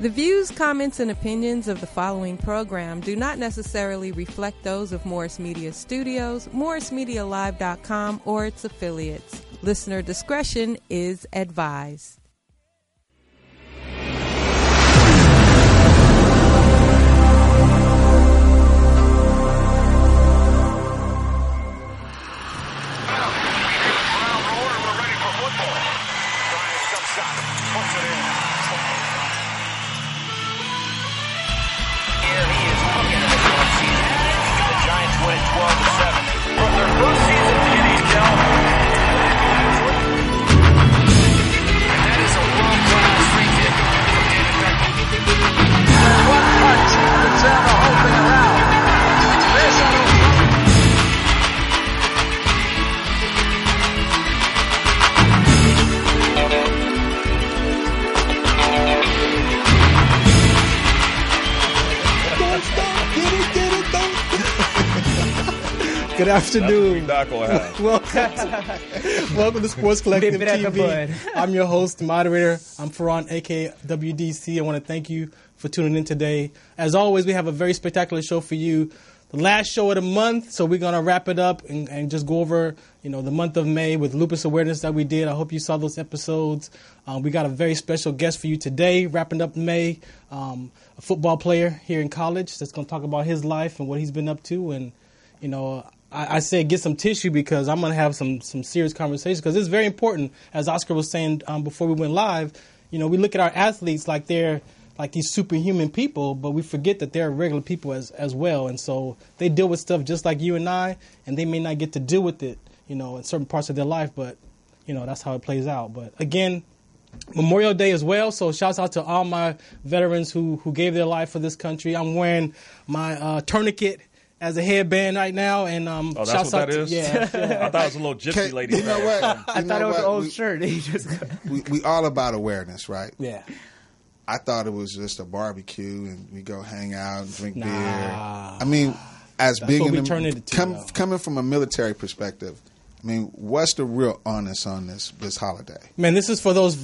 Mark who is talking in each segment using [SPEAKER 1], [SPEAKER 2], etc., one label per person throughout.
[SPEAKER 1] The views, comments, and opinions of the following program do not necessarily reflect those of Morris Media Studios, MorrisMediaLive.com, or its affiliates. Listener discretion is advised.
[SPEAKER 2] Good afternoon.
[SPEAKER 3] Welcome
[SPEAKER 2] to Sports Collective TV. I'm your host, moderator. I'm Farron, aka WDC. I want to thank you for tuning in today. As always, we have a very spectacular show for you. The last show of the month, so we're going to wrap it up and just go over, the month of May with lupus awareness that we did. I hope you saw those episodes. We got a very special guest for you today, wrapping up May, a football player here in college that's going to talk about his life and what he's been up to. And, I said get some tissue because I'm going to have some serious conversations because it's very important. As Oscar was saying before we went live, we look at our athletes like they're like these superhuman people, but we forget that they're regular people as well. And so they deal with stuff just like you and I, and they may not get to deal with it, in certain parts of their life, but, that's how it plays out. But again, Memorial Day as well, so shouts out to all my veterans who gave their life for this country. I'm wearing my tourniquet as a headband right now, and
[SPEAKER 3] that's what that is?
[SPEAKER 2] Yeah,
[SPEAKER 3] I thought it was a little gypsy lady.
[SPEAKER 4] You know what?
[SPEAKER 5] I thought it was an old shirt.
[SPEAKER 4] We all about awareness, right?
[SPEAKER 2] Yeah.
[SPEAKER 4] I thought it was just a barbecue, and we go hang out and drink beer. I mean, as
[SPEAKER 2] that's
[SPEAKER 4] being coming from a military perspective, I mean, what's the real honest on this holiday?
[SPEAKER 2] Man, this is for those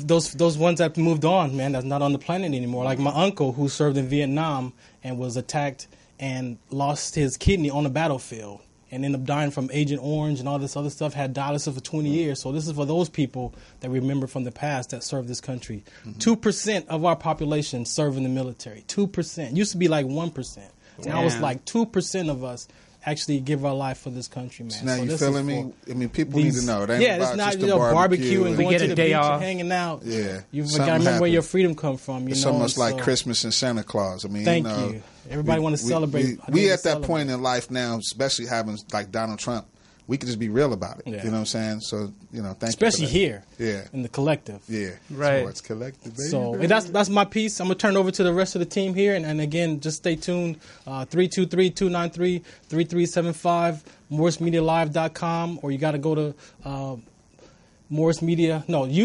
[SPEAKER 2] ones that moved on, man, that's not on the planet anymore. Like my uncle who served in Vietnam and was attacked and lost his kidney on the battlefield and ended up dying from Agent Orange and all this other stuff, had dialysis for 20 years. So this is for those people that remember from the past that served this country. 2% of our population serve in the military. 2%. Used to be like 1%. Now it's like 2% of us actually give our life for this country, man.
[SPEAKER 4] So now
[SPEAKER 2] so
[SPEAKER 4] you feeling me? I mean, people need to know. It ain't about
[SPEAKER 2] it's not
[SPEAKER 4] just a
[SPEAKER 2] barbecue and going to the beach
[SPEAKER 5] off.
[SPEAKER 2] and hanging out.
[SPEAKER 4] Yeah.
[SPEAKER 2] You got to remember where your freedom come from.
[SPEAKER 4] It's almost like Christmas and Santa Claus. I mean,
[SPEAKER 2] thank you. Everybody want to celebrate.
[SPEAKER 4] We at that point in life now, especially having like Donald Trump, we can just be real about it.
[SPEAKER 2] Yeah.
[SPEAKER 4] You know what I'm saying? So, thank
[SPEAKER 2] especially
[SPEAKER 4] you.
[SPEAKER 2] Especially here. In the collective.
[SPEAKER 4] Yeah.
[SPEAKER 5] Right.
[SPEAKER 4] Sports Collective, baby.
[SPEAKER 2] So that's my piece. I'm going to turn it over to the rest of the team here. And again, just stay tuned. 323-293-3375, MorrisMediaLive.com, or you got to go to YouTube.com.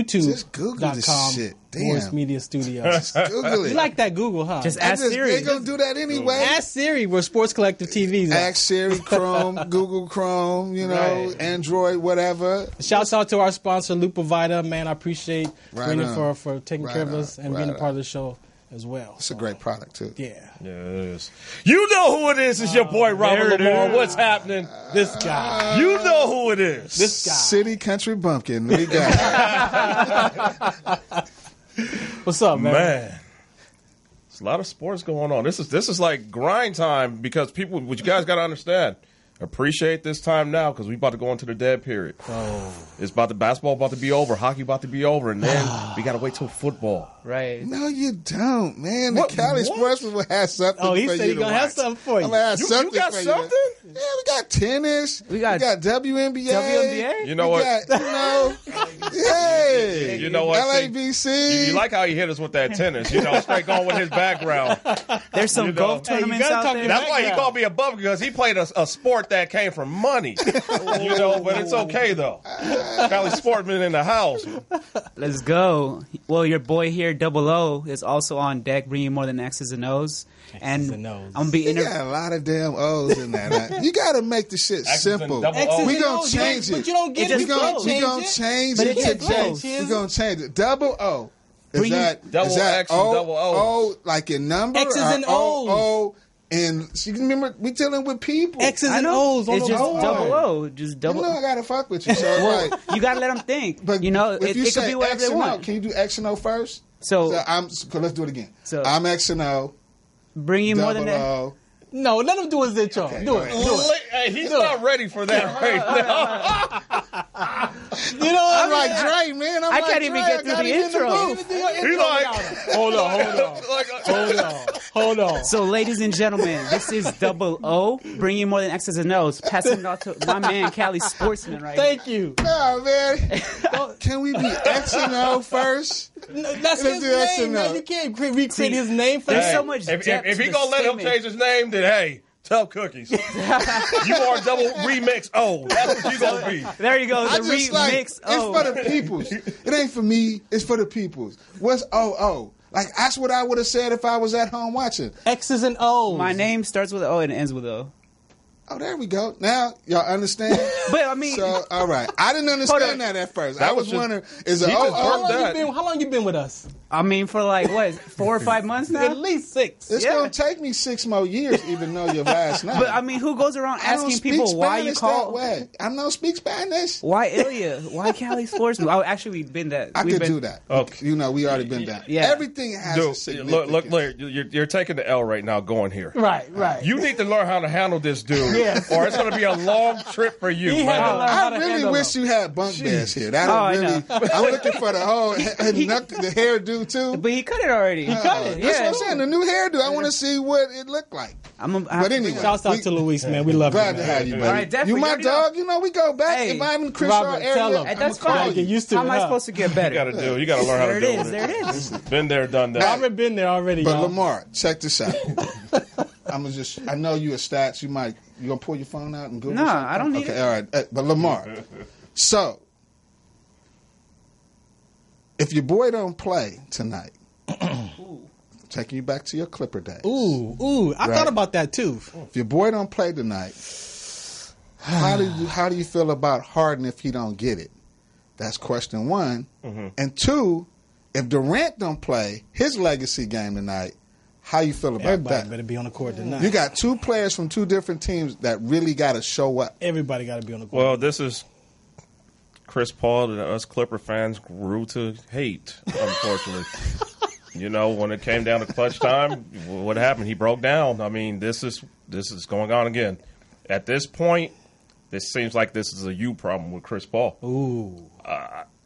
[SPEAKER 4] Just Google this shit. Damn.
[SPEAKER 2] Morris Media Studios.
[SPEAKER 4] Just Google it.
[SPEAKER 2] You like that Google, huh?
[SPEAKER 5] Just ask Siri.
[SPEAKER 4] They going to do that anyway.
[SPEAKER 2] Ask Siri where Sports Collective TV is at.
[SPEAKER 4] Ask Siri, Chrome, Google Chrome,
[SPEAKER 2] Right.
[SPEAKER 4] Android, whatever.
[SPEAKER 2] Shouts out to our sponsor, Lupavita. Man, I appreciate Brendan for taking care of us and being a part of the show as well.
[SPEAKER 4] It's a great product, too.
[SPEAKER 2] Yeah.
[SPEAKER 3] Yeah, it is. You know who it is. It's your boy, Robert Lamar. What's happening?
[SPEAKER 2] This guy.
[SPEAKER 3] You know who it is.
[SPEAKER 2] This guy.
[SPEAKER 4] City Country Bumpkin. We got it.
[SPEAKER 2] What's up, man?
[SPEAKER 3] There's a lot of sports going on. This is like grind time because people, what you guys got to understand, appreciate this time now because we about to go into the dead period.
[SPEAKER 2] Oh.
[SPEAKER 3] It's basketball about to be over, hockey about to be over, and then we got to wait till football.
[SPEAKER 5] Right.
[SPEAKER 4] No, you don't, man. The Cali Sportsman will have something for you.
[SPEAKER 2] Oh, he said he's going to have something for you.
[SPEAKER 4] I'm going to have something
[SPEAKER 3] you got
[SPEAKER 4] for
[SPEAKER 3] something?
[SPEAKER 4] you. Yeah, we got tennis.
[SPEAKER 5] We got
[SPEAKER 4] WNBA.
[SPEAKER 5] WNBA?
[SPEAKER 3] You know what?
[SPEAKER 4] Hey.
[SPEAKER 3] You know what?
[SPEAKER 4] LABC.
[SPEAKER 3] You like how he hit us with that tennis. Straight going with his background.
[SPEAKER 5] There's some golf tournaments out there.
[SPEAKER 3] That's why he called me a bum because he played a sport that came from money. But it's okay, though. Cali Sportsman in the house.
[SPEAKER 5] Let's go. Well, your boy here, Double O, is also on deck, bringing more than X's and O's.
[SPEAKER 2] X's and O's.
[SPEAKER 5] I'm gonna be
[SPEAKER 4] You got a lot of damn O's in that. You got to make the shit
[SPEAKER 3] X's and
[SPEAKER 4] simple.
[SPEAKER 3] double O's.
[SPEAKER 4] We gonna change it.
[SPEAKER 2] But you don't get
[SPEAKER 4] We gonna change
[SPEAKER 5] But
[SPEAKER 4] it
[SPEAKER 5] it's
[SPEAKER 4] today.
[SPEAKER 5] close.
[SPEAKER 4] We gonna change it. Double O. Is that
[SPEAKER 3] Double X and
[SPEAKER 4] O,
[SPEAKER 3] double O.
[SPEAKER 4] O like in number?
[SPEAKER 2] X's
[SPEAKER 4] or
[SPEAKER 2] and O's.
[SPEAKER 4] O, and so you remember, we dealing with people.
[SPEAKER 2] X's
[SPEAKER 5] I
[SPEAKER 2] and
[SPEAKER 5] know.
[SPEAKER 2] O's on
[SPEAKER 5] It's
[SPEAKER 2] the
[SPEAKER 5] just
[SPEAKER 2] board.
[SPEAKER 5] double O. Just
[SPEAKER 4] You
[SPEAKER 5] double.
[SPEAKER 4] know I gotta fuck with you. So
[SPEAKER 5] Well,
[SPEAKER 4] like,
[SPEAKER 5] you gotta let them think.
[SPEAKER 4] but
[SPEAKER 5] you know,
[SPEAKER 4] if
[SPEAKER 5] it
[SPEAKER 4] you
[SPEAKER 5] could
[SPEAKER 4] say
[SPEAKER 5] be whatever
[SPEAKER 4] X
[SPEAKER 5] they
[SPEAKER 4] and O,
[SPEAKER 5] want.
[SPEAKER 4] can you do X and O first?
[SPEAKER 5] So
[SPEAKER 4] Let's do it again.
[SPEAKER 5] So-
[SPEAKER 4] I'm X and O.
[SPEAKER 5] bring you more than
[SPEAKER 4] Double
[SPEAKER 5] that.
[SPEAKER 4] O.
[SPEAKER 2] No, let him do his intro.
[SPEAKER 4] Okay,
[SPEAKER 2] do
[SPEAKER 4] go
[SPEAKER 2] it.
[SPEAKER 4] ahead.
[SPEAKER 2] Do it.
[SPEAKER 3] Hey, he's not ready for that right now.
[SPEAKER 2] You know what
[SPEAKER 4] I'm like Dre, man.
[SPEAKER 5] I can't even get through the intro.
[SPEAKER 3] He's like,
[SPEAKER 2] Hold on. Hold on.
[SPEAKER 5] So, ladies and gentlemen, this is Double O, bringing more than X's and O's. Passing it off to my man, Cali Sportsman, right
[SPEAKER 2] Thank you.
[SPEAKER 4] No, man. Can we be X and O first?
[SPEAKER 2] That's
[SPEAKER 4] Let's
[SPEAKER 2] his
[SPEAKER 4] do X
[SPEAKER 2] name,
[SPEAKER 4] and
[SPEAKER 2] man.
[SPEAKER 4] O.
[SPEAKER 2] You can't recreate his name for
[SPEAKER 5] There's
[SPEAKER 2] that.
[SPEAKER 5] so much
[SPEAKER 3] if
[SPEAKER 5] depth
[SPEAKER 3] he
[SPEAKER 5] to
[SPEAKER 3] gonna
[SPEAKER 5] the
[SPEAKER 3] let him
[SPEAKER 5] statement.
[SPEAKER 3] change his name, then hey, tough cookies. You are double remix O. That's what you gonna be.
[SPEAKER 5] There you go,
[SPEAKER 4] I
[SPEAKER 5] the
[SPEAKER 4] just like,
[SPEAKER 5] remix.
[SPEAKER 4] it's for the peoples. It ain't for me. It's for the peoples. What's O? Like, that's what I would have said if I was at home watching.
[SPEAKER 2] X's and O's.
[SPEAKER 5] My name starts with O and ends with O.
[SPEAKER 4] Oh, there we go. Now, y'all understand?
[SPEAKER 5] But I mean,
[SPEAKER 4] So, all right. I didn't understand that at first. I
[SPEAKER 3] That
[SPEAKER 4] was
[SPEAKER 3] was just-
[SPEAKER 4] wondering, is it
[SPEAKER 3] he just
[SPEAKER 2] How
[SPEAKER 3] worked
[SPEAKER 2] long,
[SPEAKER 3] that.
[SPEAKER 2] how long you been with us?
[SPEAKER 5] for like what, 4 or 5 months now?
[SPEAKER 2] At least 6.
[SPEAKER 4] It's
[SPEAKER 5] Yeah.
[SPEAKER 4] going to take me 6 more years to even know your last name.
[SPEAKER 5] But I mean, who goes around
[SPEAKER 4] I don't
[SPEAKER 5] asking
[SPEAKER 4] speak
[SPEAKER 5] people why you
[SPEAKER 4] Spanish
[SPEAKER 5] call?
[SPEAKER 4] that way. I don't speak Spanish.
[SPEAKER 5] Why Ilya? Why Cali Sportsman? Oh, actually, we've been that.
[SPEAKER 4] I
[SPEAKER 5] We've
[SPEAKER 4] could
[SPEAKER 5] been,
[SPEAKER 4] do that.
[SPEAKER 3] Okay.
[SPEAKER 4] You know, we already been down.
[SPEAKER 5] Yeah.
[SPEAKER 4] Everything has a
[SPEAKER 3] Dude,
[SPEAKER 4] significance.
[SPEAKER 3] look, Larry, you're taking the L right now going here.
[SPEAKER 2] Right.
[SPEAKER 3] You need to learn how to handle this dude,
[SPEAKER 2] Yes.
[SPEAKER 3] or it's going to be a long trip for you,
[SPEAKER 2] He had to
[SPEAKER 3] man.
[SPEAKER 2] learn how
[SPEAKER 4] I
[SPEAKER 2] to
[SPEAKER 4] really
[SPEAKER 2] handle
[SPEAKER 4] wish
[SPEAKER 2] him.
[SPEAKER 4] you had bunk beds here. That
[SPEAKER 5] Oh, I
[SPEAKER 4] really.
[SPEAKER 5] know.
[SPEAKER 4] I'm looking for the whole the hairdo too.
[SPEAKER 5] But he cut it already.
[SPEAKER 4] That's what I'm saying. The new hairdo. I want to see what it looked like. But anyway,
[SPEAKER 2] Shouts out to Luis, man. We love you,
[SPEAKER 4] glad
[SPEAKER 2] man.
[SPEAKER 4] to have you, buddy.
[SPEAKER 5] All right, definitely.
[SPEAKER 4] You my
[SPEAKER 5] Already know.
[SPEAKER 4] dog. You know we go back.
[SPEAKER 5] Hey,
[SPEAKER 4] if I'm in Chris
[SPEAKER 2] Robert,
[SPEAKER 4] Shaw area,
[SPEAKER 2] tell him.
[SPEAKER 5] Hey,
[SPEAKER 4] I'm
[SPEAKER 5] that's
[SPEAKER 4] gonna call
[SPEAKER 5] fine.
[SPEAKER 2] Gotta get
[SPEAKER 4] you.
[SPEAKER 2] used to
[SPEAKER 5] How
[SPEAKER 2] it,
[SPEAKER 5] am I
[SPEAKER 2] huh?
[SPEAKER 5] supposed to get
[SPEAKER 3] You
[SPEAKER 5] better?
[SPEAKER 3] got to You got to learn how
[SPEAKER 5] There
[SPEAKER 3] to
[SPEAKER 5] it
[SPEAKER 3] deal
[SPEAKER 5] is.
[SPEAKER 3] with
[SPEAKER 5] There it is.
[SPEAKER 3] Been there, done that.
[SPEAKER 2] Robert been there already,
[SPEAKER 4] But
[SPEAKER 2] y'all.
[SPEAKER 4] Lamar, check this out. I'm gonna just. I know you a stats. You gonna pull your phone out and Google.
[SPEAKER 5] Nah,
[SPEAKER 4] something?
[SPEAKER 5] I don't need
[SPEAKER 4] okay,
[SPEAKER 5] it.
[SPEAKER 4] all right. But Lamar, so if your boy don't play tonight, taking you back to your Clipper days.
[SPEAKER 2] Ooh. I
[SPEAKER 4] Right.
[SPEAKER 2] thought about that too.
[SPEAKER 4] If your boy don't play tonight, how do you feel about Harden if he don't get it? That's question one. And two, if Durant don't play his legacy game tonight, how you feel about
[SPEAKER 2] Everybody
[SPEAKER 4] that?
[SPEAKER 2] better be on the court tonight.
[SPEAKER 4] You got two players from two different teams that really got to show up.
[SPEAKER 2] Everybody got to be on the court.
[SPEAKER 3] Well, this is Chris Paul that us Clipper fans grew to hate, unfortunately. You know, when it came down to clutch time, what happened? He broke down. I mean, this is going on again. At this point, this seems like this is a you problem with Chris Paul.
[SPEAKER 2] Ooh.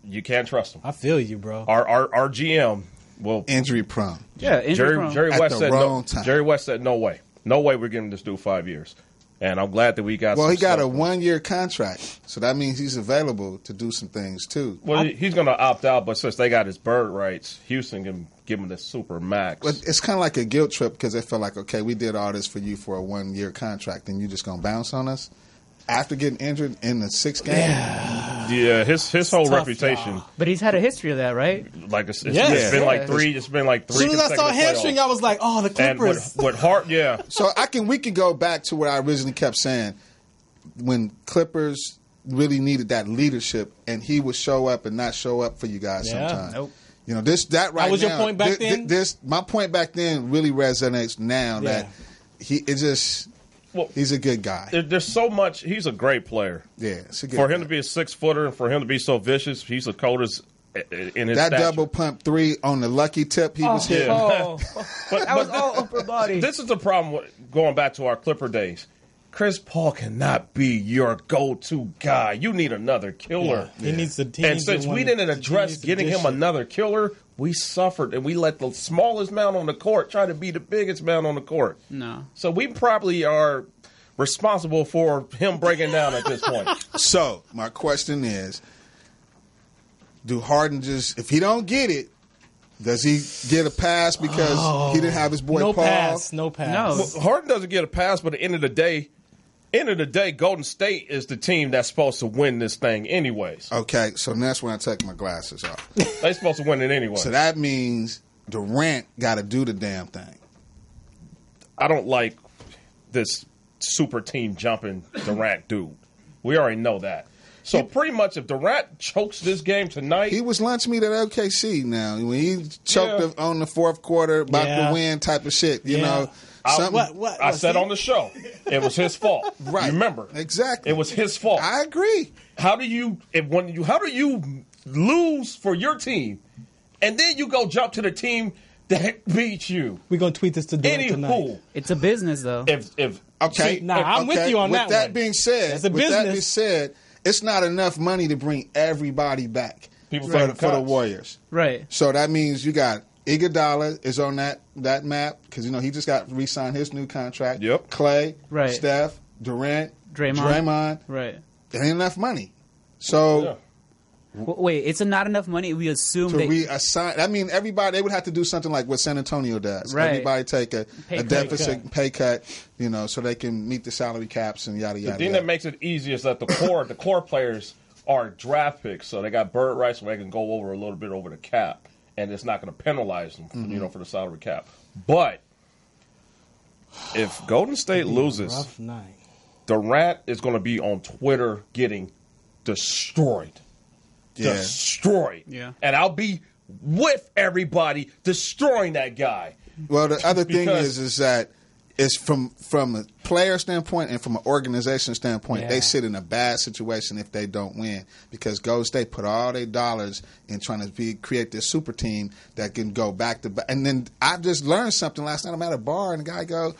[SPEAKER 3] You can't trust him.
[SPEAKER 2] I feel you, bro.
[SPEAKER 3] Our GM will
[SPEAKER 4] Injury prone.
[SPEAKER 5] Yeah, injury prone.
[SPEAKER 3] Jerry
[SPEAKER 4] At
[SPEAKER 3] West
[SPEAKER 4] the
[SPEAKER 3] said
[SPEAKER 4] wrong
[SPEAKER 3] no.
[SPEAKER 4] time.
[SPEAKER 3] Jerry West said no way we're giving this dude 5 years, and I'm glad that we got.
[SPEAKER 4] Well,
[SPEAKER 3] some
[SPEAKER 4] he got a
[SPEAKER 3] stuff.
[SPEAKER 4] 1-year contract, so that means he's available to do some things too.
[SPEAKER 3] Well, he's going to opt out, but since they got his bird rights, Houston can give him the super max.
[SPEAKER 4] But it's kind of like a guilt trip because they feel like, okay, we did all this for you for a 1-year contract, and you just gonna bounce on us after getting injured in the 6th game.
[SPEAKER 3] Yeah, his whole
[SPEAKER 2] tough,
[SPEAKER 3] reputation,
[SPEAKER 2] y'all.
[SPEAKER 5] But he's had a history of that, right?
[SPEAKER 3] like it's been
[SPEAKER 2] Yeah.
[SPEAKER 3] like three. It's been like
[SPEAKER 2] As
[SPEAKER 3] three.
[SPEAKER 2] soon as I saw
[SPEAKER 3] consecutive
[SPEAKER 2] hamstring,
[SPEAKER 3] playoffs.
[SPEAKER 2] I was like, oh, the
[SPEAKER 3] And
[SPEAKER 2] Clippers.
[SPEAKER 3] with Hart, yeah,
[SPEAKER 4] So we can go back to what I originally kept saying when Clippers really needed that leadership, and he would show up and not show up for you guys
[SPEAKER 2] Yeah.
[SPEAKER 4] sometimes.
[SPEAKER 5] Nope.
[SPEAKER 4] You know that right
[SPEAKER 2] was
[SPEAKER 4] now.
[SPEAKER 2] your point back then?
[SPEAKER 4] My point back then really resonates now that
[SPEAKER 3] Well,
[SPEAKER 4] he's a good guy.
[SPEAKER 3] there's so much. He's a great player.
[SPEAKER 4] Yeah, it's a good
[SPEAKER 3] For
[SPEAKER 4] guy.
[SPEAKER 3] him to be a 6-footer and for him to be so vicious, he's the coldest in his
[SPEAKER 4] that
[SPEAKER 3] stature.
[SPEAKER 4] double pump 3 on the lucky tip he was hitting.
[SPEAKER 5] Oh,
[SPEAKER 3] But,
[SPEAKER 5] that was all upper body.
[SPEAKER 3] This is the problem with going back to our Clipper days. Chris Paul cannot be your go-to guy. You need another killer.
[SPEAKER 2] He needs to.
[SPEAKER 3] And since we didn't address getting him another killer, we suffered and we let the smallest man on the court try to be the biggest man on the court.
[SPEAKER 5] No.
[SPEAKER 3] So we probably are responsible for him breaking down at this point.
[SPEAKER 4] So my question is, do Harden just, if he don't get it, does he get a pass because he didn't have his boy
[SPEAKER 2] no
[SPEAKER 4] Paul?
[SPEAKER 2] pass, no pass.
[SPEAKER 5] No.
[SPEAKER 3] Well, Harden doesn't get a pass, but at the end of the day, Golden State is the team that's supposed to win this thing anyways.
[SPEAKER 4] Okay, so that's when I take my glasses off.
[SPEAKER 3] They're supposed to win it anyway.
[SPEAKER 4] So that means Durant got to do the damn thing.
[SPEAKER 3] I don't like this super team jumping Durant dude. We already know that. So pretty much, if Durant chokes this game tonight,
[SPEAKER 4] he was lunch meat at OKC. Now when he choked on the fourth quarter, about to win type of shit, you know.
[SPEAKER 3] I said on the show, it was his fault.
[SPEAKER 4] Right?
[SPEAKER 3] You remember
[SPEAKER 4] exactly?
[SPEAKER 3] It was his fault.
[SPEAKER 4] I agree.
[SPEAKER 3] How do you lose for your team, and then you go jump to the team that beat you?
[SPEAKER 2] We're gonna tweet this to Durant tonight.
[SPEAKER 5] It's a business, though.
[SPEAKER 2] I'm with you on that.
[SPEAKER 4] With that being said, it's not enough money to bring everybody back for the Warriors.
[SPEAKER 5] Right.
[SPEAKER 4] So that means you got Iguodala is on that map because he just got re-signed his new contract.
[SPEAKER 3] Yep.
[SPEAKER 4] Clay,
[SPEAKER 5] right.
[SPEAKER 4] Steph, Durant,
[SPEAKER 5] Draymond. Right.
[SPEAKER 4] There ain't enough money. So
[SPEAKER 5] wait, it's not enough money. We assume
[SPEAKER 4] to reassign. I mean, everybody they would have to do something like what San Antonio does.
[SPEAKER 5] Right.
[SPEAKER 4] Everybody take a deficit pay cut, so they can meet the salary caps and yada yada.
[SPEAKER 3] The thing that makes it easy is that the core players are draft picks, so they got bird rights, so they can go over a little bit over the cap. And it's not going to penalize them, for the salary cap. But if Golden State loses, Durant is going to be on Twitter getting destroyed.
[SPEAKER 4] Yeah.
[SPEAKER 3] Destroyed.
[SPEAKER 5] Yeah.
[SPEAKER 3] And I'll be with everybody destroying that guy.
[SPEAKER 4] Well, the other thing is that it's from a player standpoint and from an organization standpoint, they sit in a bad situation if they don't win because Golden State put all their dollars in trying to create this super team that can go back to back. And then I just learned something last night. I'm at a bar and the guy go,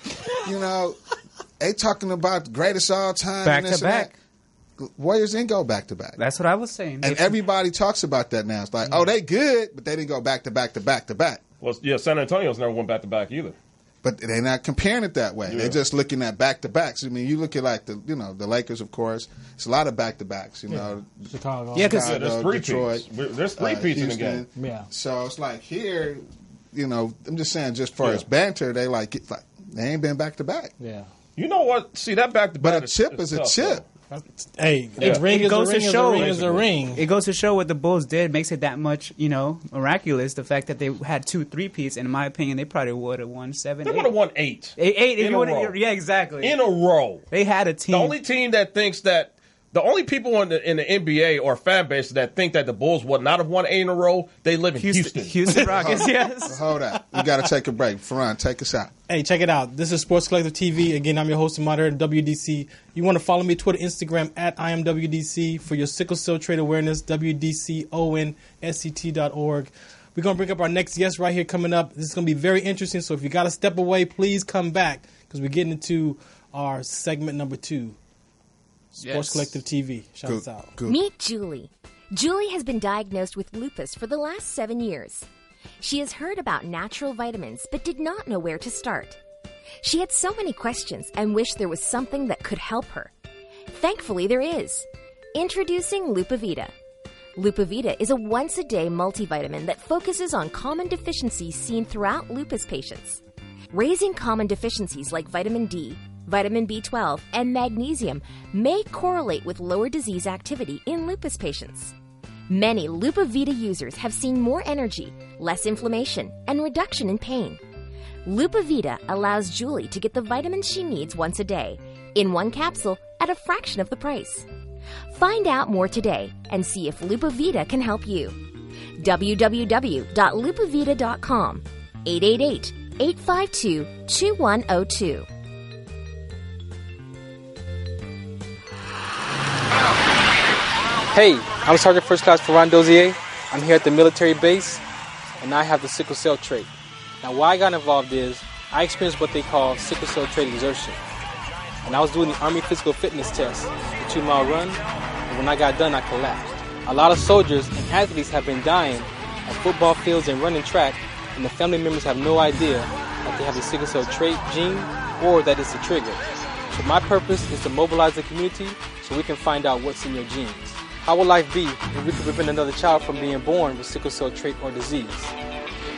[SPEAKER 4] they talking about the greatest all time.
[SPEAKER 5] Back to back.
[SPEAKER 4] Warriors didn't go back to back.
[SPEAKER 5] That's what I was saying.
[SPEAKER 4] And everybody talks about that now. It's like, they good, but they didn't go back to back to back to back.
[SPEAKER 3] Well, yeah, San Antonio's never went back to back either.
[SPEAKER 4] But they're not comparing it that way.
[SPEAKER 3] Yeah.
[SPEAKER 4] They're just looking at back-to-backs. I mean, you look at like the Lakers, of course. It's a lot of back-to-backs.
[SPEAKER 2] Chicago.
[SPEAKER 5] Yeah, because
[SPEAKER 3] there's three
[SPEAKER 4] Detroit,
[SPEAKER 3] there's three peats in the game.
[SPEAKER 2] Yeah.
[SPEAKER 4] So it's like here, I'm just saying, just for as banter, they they ain't been back-to-back.
[SPEAKER 2] Yeah.
[SPEAKER 3] You know what? See that back-to-back.
[SPEAKER 4] But a chip is a chip.
[SPEAKER 2] Hey, a ring is a ring.
[SPEAKER 5] It goes to show what the Bulls did makes it that much, miraculous. The fact that they had 2 3-peats, and in my opinion, they probably would have won 7.
[SPEAKER 3] They would have won 8.
[SPEAKER 5] 8
[SPEAKER 3] in a row.
[SPEAKER 5] Yeah, exactly.
[SPEAKER 3] In a row.
[SPEAKER 5] They had a team.
[SPEAKER 3] The only team that thinks that the only people in the NBA or fan base that think that the Bulls would not have won 8 in a row, they live in Houston.
[SPEAKER 5] Houston Rockets, yes.
[SPEAKER 4] Hold on. We got to take a break. Farron, take us out.
[SPEAKER 2] Hey, check it out. This is Sports Collective TV. Again, I'm your host and moderator, WDC. You want to follow me Twitter, Instagram, at IamWDC. For your sickle cell trait awareness, WDCONSCT.org. We're going to bring up our next guest right here coming up. This is going to be very interesting, so if you got to step away, please come back because we're getting into our segment number 2. Sports Collective TV. Shout us out.
[SPEAKER 6] Good. Meet Julie. Julie has been diagnosed with lupus for the last 7 years. She has heard about natural vitamins but did not know where to start. She had so many questions and wished there was something that could help her. Thankfully, there is. Introducing Lupavita. Lupavita is a once-a-day multivitamin that focuses on common deficiencies seen throughout lupus patients. Raising common deficiencies like vitamin D, vitamin B12, and magnesium may correlate with lower disease activity in lupus patients. Many Lupavita users have seen more energy, less inflammation, and reduction in pain. Lupavita allows Julie to get the vitamins she needs once a day, in one capsule at a fraction of the price. Find out more today and see if Lupavita can help you. www.lupavita.com 888-852-2102.
[SPEAKER 2] Hey, I'm Sergeant First Class Farron Dozier. I'm here at the military base, and I have the sickle cell trait. Now, why I got involved is I experienced what they call sickle cell trait exertion. And I was doing the Army physical fitness test, the 2-mile run, and when I got done, I collapsed. A lot of soldiers and athletes have been dying at football fields and running track, and the family members have no idea that they have the sickle cell trait gene or that it's a trigger. So my purpose is to mobilize the community so we can find out what's in your genes. How will life be if we could prevent another child from being born with sickle cell trait or disease?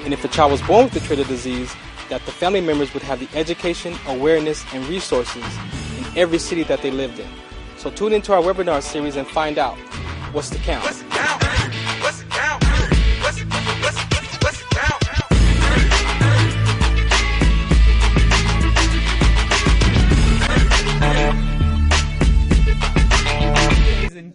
[SPEAKER 2] And if the child was born with the trait or disease, that the family members would have the education, awareness, and resources in every city that they lived in. So tune into our webinar series and find out what's the count.
[SPEAKER 7] What's the count? What's the count? What's the count?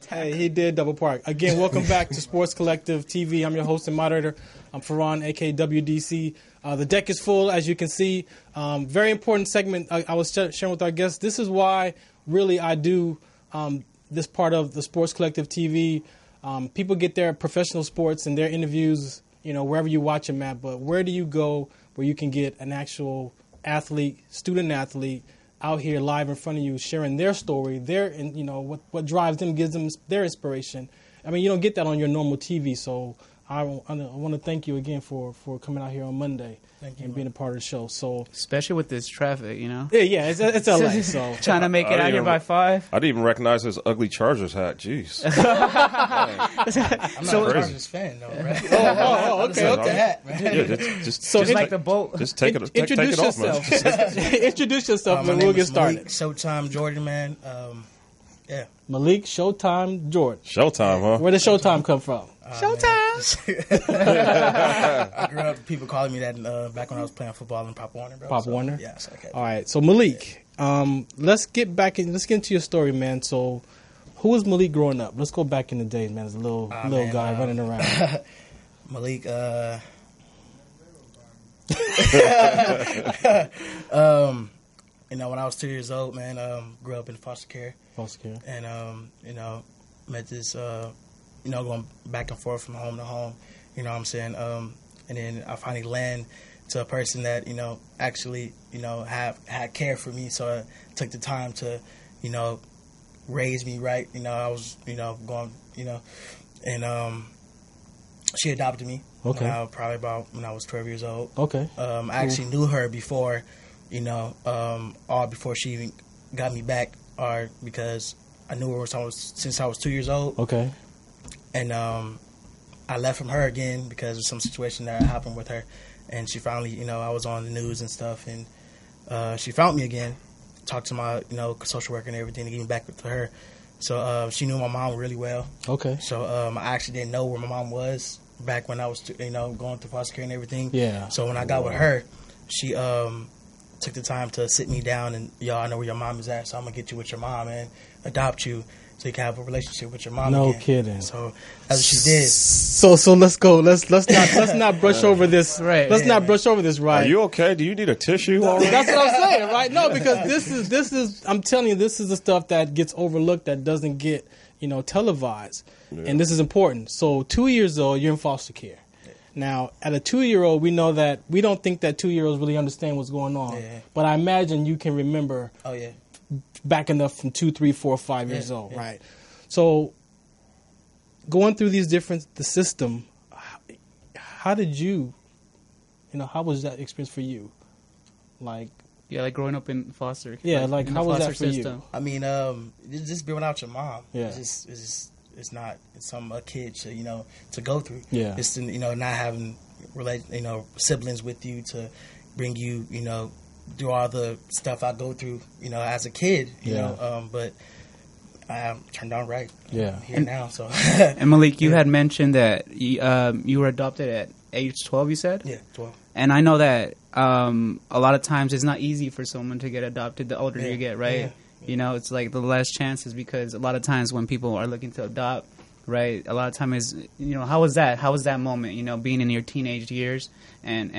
[SPEAKER 2] Hey, did double park. Again, welcome back to Sports Collective TV. I'm your host and moderator. I'm Farron, aka WDC. The deck is full, as you can see. Very important segment I was sharing with our guests. This is why, really, I do this part of the Sports Collective TV. People get their professional sports and their interviews, wherever you watch them at. But where do you go where you can get an actual athlete, student athlete, out here live in front of you, sharing their story, what drives them, gives them their inspiration. I mean, you don't get that on your normal TV. So I want to thank you again for coming out here on Monday and being a part of the show. So
[SPEAKER 5] especially with this traffic,
[SPEAKER 2] Yeah, it's LA. So
[SPEAKER 5] trying to make it out here by 5.
[SPEAKER 3] I didn't even recognize his ugly Chargers hat. Jeez.
[SPEAKER 8] I'm not a Chargers fan, though, right?
[SPEAKER 2] Okay.
[SPEAKER 8] Hat, man.
[SPEAKER 3] Yeah, just
[SPEAKER 5] like the boat.
[SPEAKER 3] Just take it off, man.
[SPEAKER 2] Introduce yourself, and we'll get started.
[SPEAKER 8] Showtime Jordan, man.
[SPEAKER 2] Malik Showtime Jordan.
[SPEAKER 3] Showtime, huh?
[SPEAKER 2] Where did Showtime come from?
[SPEAKER 8] Showtime. I grew up people calling me that back when I was playing football in Pop Warner, bro.
[SPEAKER 2] Warner.
[SPEAKER 8] Yeah. So okay.
[SPEAKER 2] All right. So Malik, let's get into your story, man. So, who was Malik growing up? Let's go back in the day, man. As a little guy running around.
[SPEAKER 8] Malik. When I was 2 years old, man, grew up in foster care. And met this. Going back and forth from home to home, you know what I'm saying? And then I finally land to a person that, actually, had care for me. So I took the time to, raise me right. I was, going, and she adopted me.
[SPEAKER 2] Okay.
[SPEAKER 8] When I was 12 years old.
[SPEAKER 2] Okay.
[SPEAKER 8] I actually knew her before, or before she even got me back, or because I knew her since I was 2 years old.
[SPEAKER 2] Okay.
[SPEAKER 8] And I left from her again because of some situation that happened with her. And she finally, I was on the news and stuff, and she found me again, talked to my, social worker and everything to get me back with her. So she knew my mom really well.
[SPEAKER 2] Okay.
[SPEAKER 8] So I actually didn't know where my mom was back when I was, going through foster care and everything.
[SPEAKER 2] Yeah.
[SPEAKER 8] So when I got with her, she took the time to sit me down and, I know where your mom is at, so I'm going to get you with your mom and adopt you. So you can have a relationship with your mom.
[SPEAKER 2] No
[SPEAKER 8] again.
[SPEAKER 2] kidding.
[SPEAKER 8] So that's what she did.
[SPEAKER 2] So let's go. Let's not brush over this.
[SPEAKER 5] Right.
[SPEAKER 2] Let's not brush over this. Right.
[SPEAKER 3] Are you okay? Do you need a tissue already?
[SPEAKER 2] That's what I'm saying, right? No, because this is. I'm telling you, this is the stuff that gets overlooked, that doesn't get televised, and this is important. So 2 years old, you're in foster care. Now, at a 2-year-old, we know that we don't think that 2-year-olds really understand what's going on.
[SPEAKER 8] Yeah.
[SPEAKER 2] But I imagine you can remember.
[SPEAKER 8] Oh yeah.
[SPEAKER 2] Back enough from 2, 3, 4, 5 years old, right? So, going through the system, how did you, how was that experience for you? Like
[SPEAKER 5] growing up in foster.
[SPEAKER 2] Yeah, like how was that for
[SPEAKER 5] system.
[SPEAKER 2] you?
[SPEAKER 8] I mean, just being without your mom.
[SPEAKER 2] Yeah.
[SPEAKER 8] It's not a kid to to go through.
[SPEAKER 2] Yeah.
[SPEAKER 8] It's to, not having siblings with you to bring you do all the stuff I go through as a kid. But I turned out right.
[SPEAKER 2] Yeah.
[SPEAKER 8] I'm here now. So.
[SPEAKER 5] And Malik, you had mentioned that you were adopted at age 12. You said.
[SPEAKER 8] Yeah, 12.
[SPEAKER 5] And I know that a lot of times it's not easy for someone to get adopted the older you get, right?
[SPEAKER 8] Yeah.
[SPEAKER 5] It's like the less chances, because a lot of times when people are looking to adopt, right, a lot of time is, how was that moment, being in your teenage years and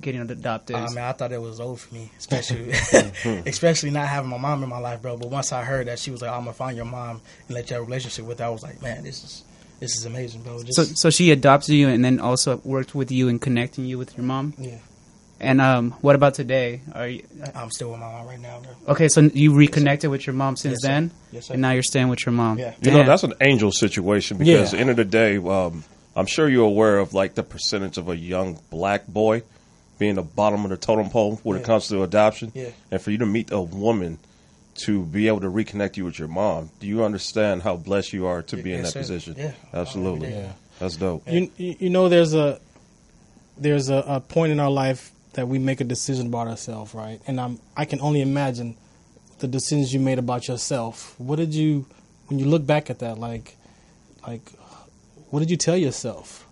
[SPEAKER 5] getting adopted?
[SPEAKER 8] Man, I thought it was over for me, especially not having my mom in my life, bro. But once I heard that she was like, I'm going to find your mom and let you have a relationship with her, I was like, man, this is amazing, bro.
[SPEAKER 5] So she adopted you and then also worked with you in connecting you with your mom?
[SPEAKER 8] Yeah.
[SPEAKER 5] And what about today?
[SPEAKER 8] I'm still with my mom right now, bro.
[SPEAKER 5] Okay, so you reconnected with your mom since
[SPEAKER 8] Yes,
[SPEAKER 5] then?
[SPEAKER 8] sir. Yes, sir.
[SPEAKER 5] And now you're staying with your mom?
[SPEAKER 8] Yeah.
[SPEAKER 3] That's an angel situation, because at the end of the day, I'm sure you're aware of like the percentage of a young black boy being the bottom of the totem pole when it comes to adoption.
[SPEAKER 8] Yeah.
[SPEAKER 3] And for you to meet a woman to be able to reconnect you with your mom, do you understand how blessed you are to be in that
[SPEAKER 8] sir.
[SPEAKER 3] position?
[SPEAKER 8] Yeah.
[SPEAKER 3] Absolutely.
[SPEAKER 2] Yeah.
[SPEAKER 3] That's dope.
[SPEAKER 2] There's a point in our life that we make a decision about ourselves, right? And I can only imagine the decisions you made about yourself. What did you, when you look back at that, like, what did you tell yourself?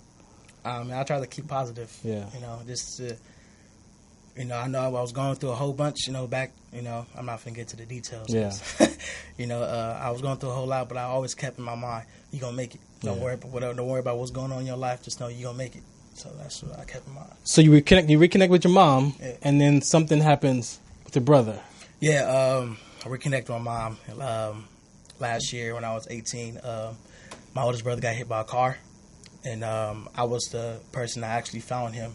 [SPEAKER 8] I try to keep positive.
[SPEAKER 2] Yeah.
[SPEAKER 8] Just You know, I know I was going through a whole bunch, you know, back, you know, I'm not going to get to the details.
[SPEAKER 2] Yeah.
[SPEAKER 8] You know, I was going through a whole lot, but I always kept in my mind, you're going to make it. Don't worry about what's going on in your life. Just know you're going to make it. So that's what I kept in mind.
[SPEAKER 2] So you reconnect with your mom,
[SPEAKER 8] Yeah.
[SPEAKER 2] and then something happens with your brother.
[SPEAKER 8] Yeah, I reconnected with my mom last year when I was 18. My oldest brother got hit by a car, and I was the person that actually found him,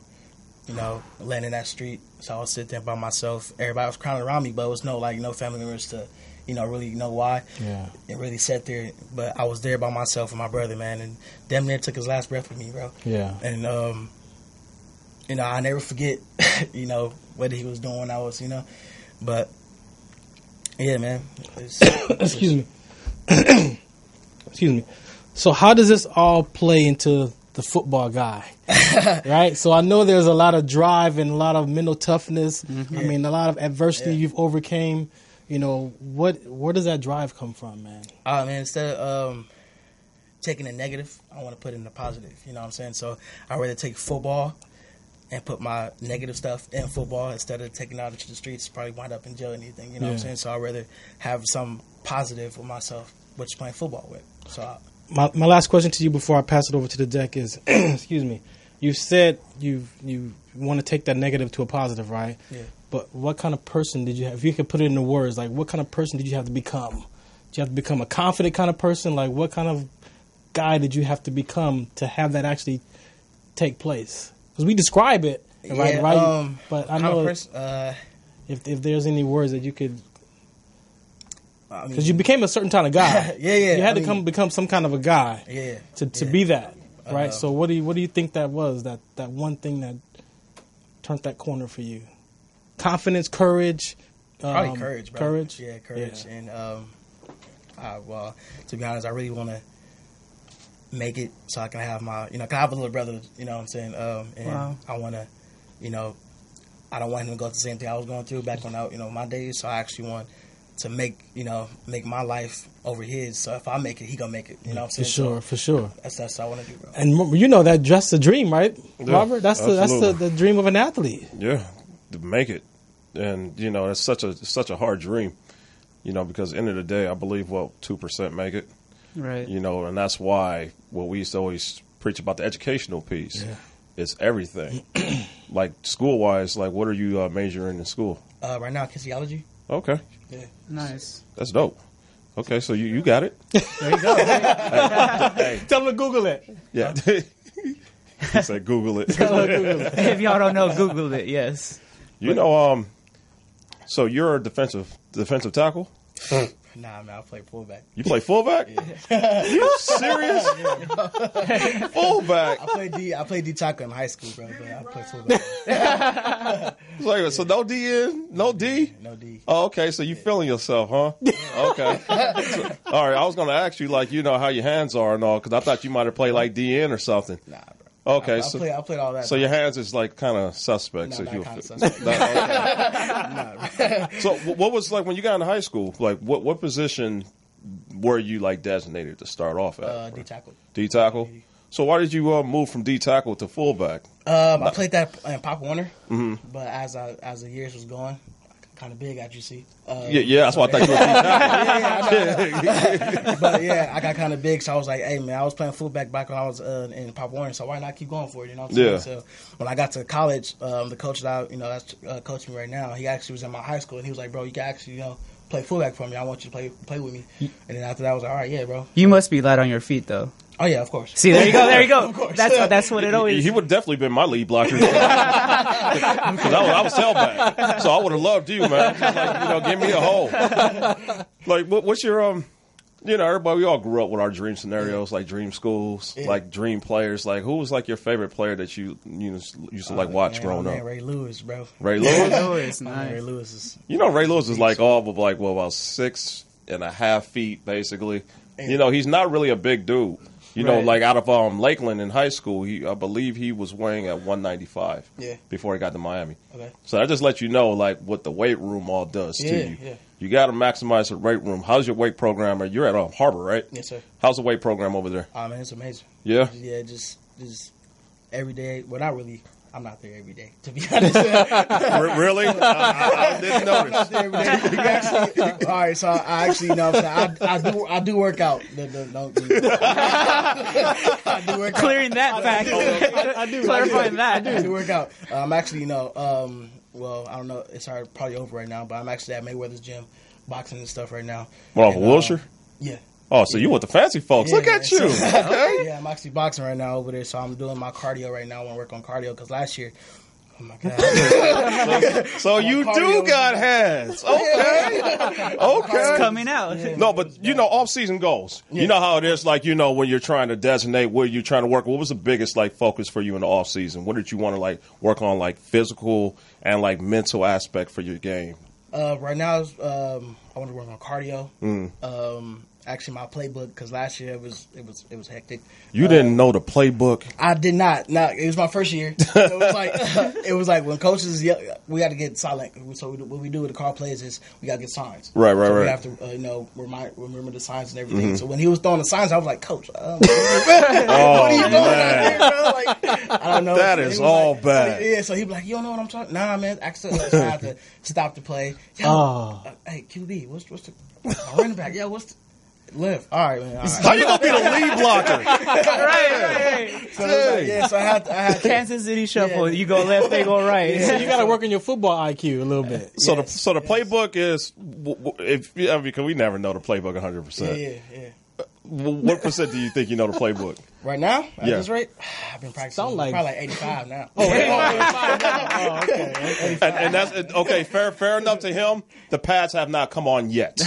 [SPEAKER 8] you know, laying in that street. So I was sitting there by myself. Everybody was crowding around me, but it was no family members to, you know, really know why.
[SPEAKER 2] Yeah.
[SPEAKER 8] And really sat there. But I was there by myself with my brother, man, and damn near took his last breath with me, bro.
[SPEAKER 2] Yeah.
[SPEAKER 8] And you know, I never forget, you know, what he was doing. I was, you know, but yeah, man.
[SPEAKER 2] Excuse me. Excuse me. So how does this all play into the football guy? Right? So I know there's a lot of drive and a lot of mental toughness.
[SPEAKER 8] Mm-hmm.
[SPEAKER 2] I mean, a lot of adversity you've overcame. You know, where does that drive come from, man?
[SPEAKER 8] Man, instead of taking a negative, I want to put in the positive. You know what I'm saying? So I'd rather take football and put my negative stuff in football instead of taking it out into the streets, probably wind up in jail or anything. You know what I'm saying? So I'd rather have some positive with myself, which is playing football with. So
[SPEAKER 2] My last question to you before I pass it over to the deck is, excuse me, you said you want to take that negative to a positive, right?
[SPEAKER 8] Yeah.
[SPEAKER 2] But what kind of person did you have? If you could put it into words, like what kind of person did you have to become? Did you have to become a confident kind of person? Like what kind of guy did you have to become to have that actually take place? Because we describe it, right? But I know if there's any words that you could. Because you became a certain kind of guy.
[SPEAKER 8] Yeah.
[SPEAKER 2] You had to become some kind of a guy.
[SPEAKER 8] Yeah.
[SPEAKER 2] To be that, right? So what do you think that was? That one thing that turned that corner for you? Confidence, courage.
[SPEAKER 8] Probably courage, bro.
[SPEAKER 2] Courage.
[SPEAKER 8] Yeah, courage. And well, to be honest, I really want to make it so I can have my, you know, 'cause I have a little brother. You know what I'm saying? And I want to, you know, I don't want him to go through the same thing I was going through back when my days. So I actually want to make my life over his. So if I make it, he gonna make it. You know what I'm saying?
[SPEAKER 2] For sure.
[SPEAKER 8] That's what I want to do, bro.
[SPEAKER 2] And you know that's the dream, right,
[SPEAKER 3] Yeah,
[SPEAKER 2] Robert? That's the dream of an athlete.
[SPEAKER 3] Yeah, to make it, and you know, it's such a hard dream, you know, because at the end of the day, I believe 2% make it,
[SPEAKER 5] Right.
[SPEAKER 3] you know, and that's why what we used to always preach about the educational piece.
[SPEAKER 2] Yeah.
[SPEAKER 3] It's everything. Like school wise, like what are you majoring in school?
[SPEAKER 8] Right now, kinesiology.
[SPEAKER 3] Okay,
[SPEAKER 8] Yeah.
[SPEAKER 5] Nice.
[SPEAKER 3] that's dope. Okay, so you got it.
[SPEAKER 5] There you go.
[SPEAKER 3] Hey,
[SPEAKER 2] Tell them to Google it.
[SPEAKER 3] yeah. He said Google it.
[SPEAKER 5] If y'all don't know, Google it. Yes.
[SPEAKER 3] You know, so you're a defensive tackle?
[SPEAKER 8] Nah, man, I play fullback.
[SPEAKER 3] You play fullback? You serious? Fullback?
[SPEAKER 8] I played D tackle in high school, bro, but I play fullback.
[SPEAKER 3] Like, so no D in? No D?
[SPEAKER 8] No D.
[SPEAKER 3] Oh, okay, so you feeling yourself, huh? Okay. So, all right, I was going to ask you, like, you know, how your hands are and all, because I thought you might have played, like, DN or something.
[SPEAKER 8] Nah, bro.
[SPEAKER 3] Okay,
[SPEAKER 8] I played all that.
[SPEAKER 3] So your hands is, like, kind of suspect.
[SPEAKER 8] No,
[SPEAKER 3] so
[SPEAKER 8] not kinda suspect.
[SPEAKER 3] Okay. So what was, like, when you got into high school, like, what position were you, like, designated to start off at?
[SPEAKER 8] D tackle.
[SPEAKER 3] D tackle? So why did you move from D tackle to fullback?
[SPEAKER 8] I played that in Pop Warner, but as the years was going, kind of big, as you see.
[SPEAKER 3] Yeah, that's why I thought you were D tackle.
[SPEAKER 8] But yeah, I got kind of big, so I was like, hey man, I was playing fullback back when I was in Pop Warner, so why not keep going for it? You know what I'm saying?
[SPEAKER 3] Yeah.
[SPEAKER 8] So when I got to college, the coach that's coaching me right now, he actually was in my high school, and he was like, bro, you can actually play fullback for me. I want you to play with me. And then after that, I was like, all right, yeah, bro.
[SPEAKER 5] You must be light on your feet, though.
[SPEAKER 8] Oh yeah, of course.
[SPEAKER 5] See, there you go. There you go.
[SPEAKER 8] Of course.
[SPEAKER 5] That's what it always.
[SPEAKER 3] He would definitely been my lead blocker. Because I was tailback. So I would have loved you, man. Just like, give me a hole. Like, what's your, everybody, we all grew up with our dream scenarios, like dream schools, like dream players. Like, who was, like, your favorite player that you used to, like, watch growing up?
[SPEAKER 8] Ray Lewis, bro.
[SPEAKER 3] Ray Lewis?
[SPEAKER 5] Lewis, nice.
[SPEAKER 8] Ray Lewis is...
[SPEAKER 3] Ray Lewis is, like, all of, like, about 6.5 feet, basically. He's not really a big dude. Like out of Lakeland in high school, I believe he was weighing at 195 before he got to Miami.
[SPEAKER 8] Okay.
[SPEAKER 3] So that just lets you know, like, what the weight room all does to you.
[SPEAKER 8] Yeah.
[SPEAKER 3] You got to maximize the weight room. How's your weight program? You're at Harbor, right?
[SPEAKER 8] Yes, sir.
[SPEAKER 3] How's the weight program over there?
[SPEAKER 8] Man, it's amazing.
[SPEAKER 3] Yeah?
[SPEAKER 8] Yeah, just every day. Well, not really I'm not there every day, to be honest.
[SPEAKER 3] Really? I didn't notice.
[SPEAKER 8] All right, so I actually, you know what I'm saying, I do work out. I do work out.
[SPEAKER 5] Clearing that fact.
[SPEAKER 2] I do.
[SPEAKER 5] Clarifying that.
[SPEAKER 8] I do work out. I'm actually, you know, well, I don't know, it's probably over right now, but I'm actually at Mayweather's gym, boxing and stuff right now.
[SPEAKER 3] Well,
[SPEAKER 8] And,
[SPEAKER 3] Wilshire?
[SPEAKER 8] Yeah.
[SPEAKER 3] Oh, so you with the fancy folks.
[SPEAKER 8] Yeah,
[SPEAKER 3] Look at you.
[SPEAKER 8] so-
[SPEAKER 3] Okay.
[SPEAKER 8] Yeah, I'm actually boxing right now over there, so I'm doing my cardio right now. I want to work on cardio because last year, oh my god.
[SPEAKER 3] So you
[SPEAKER 8] cardio
[SPEAKER 3] do
[SPEAKER 8] was
[SPEAKER 3] got
[SPEAKER 8] like-
[SPEAKER 3] hands. Okay. Okay.
[SPEAKER 5] It's coming out.
[SPEAKER 3] No, but you know, off-season goals. You know how it is, like, you know, when you're trying to designate where you're trying to work. What was the biggest, like, focus for you in the off-season? What did you want to, like, work on, like, physical and, like, mental aspect for your game?
[SPEAKER 8] Right now, I want to work on cardio. Actually, my playbook because last year it was hectic.
[SPEAKER 3] You didn't know the playbook.
[SPEAKER 8] I did not. No, it was my first year. So it was like when coaches yell, we got to get silent. So what we do with the call plays is we got to get signs.
[SPEAKER 3] Right.
[SPEAKER 8] So we have to you know remember the signs and everything. So when he was throwing the signs, I was like, Coach, what are you doing out here, bro? Like, I don't know.
[SPEAKER 3] That
[SPEAKER 8] So
[SPEAKER 3] is
[SPEAKER 8] he was
[SPEAKER 3] all
[SPEAKER 8] like,
[SPEAKER 3] bad.
[SPEAKER 8] Yeah. So he'd be like, you don't know what I'm talking. Nah, man. Actually, so I had to stop the play. Yo, hey QB, what's the running back? Yo, what's the left? All right, man. All right.
[SPEAKER 3] How you gonna be the lead blocker?
[SPEAKER 5] right.
[SPEAKER 8] So, it was like, yeah, so I had to
[SPEAKER 5] Kansas City shuffle. You go left, they go right.
[SPEAKER 2] So you got to work on your football IQ a little bit.
[SPEAKER 3] So the playbook is because we never know the playbook 100%.
[SPEAKER 8] yeah.
[SPEAKER 3] What percent do you think you know the playbook?
[SPEAKER 8] Right now, at
[SPEAKER 3] Yeah.
[SPEAKER 8] this rate, I've been practicing
[SPEAKER 2] Sound like-
[SPEAKER 8] probably like 85 now.
[SPEAKER 3] And that's okay. Fair enough to him. The pads have not come on yet.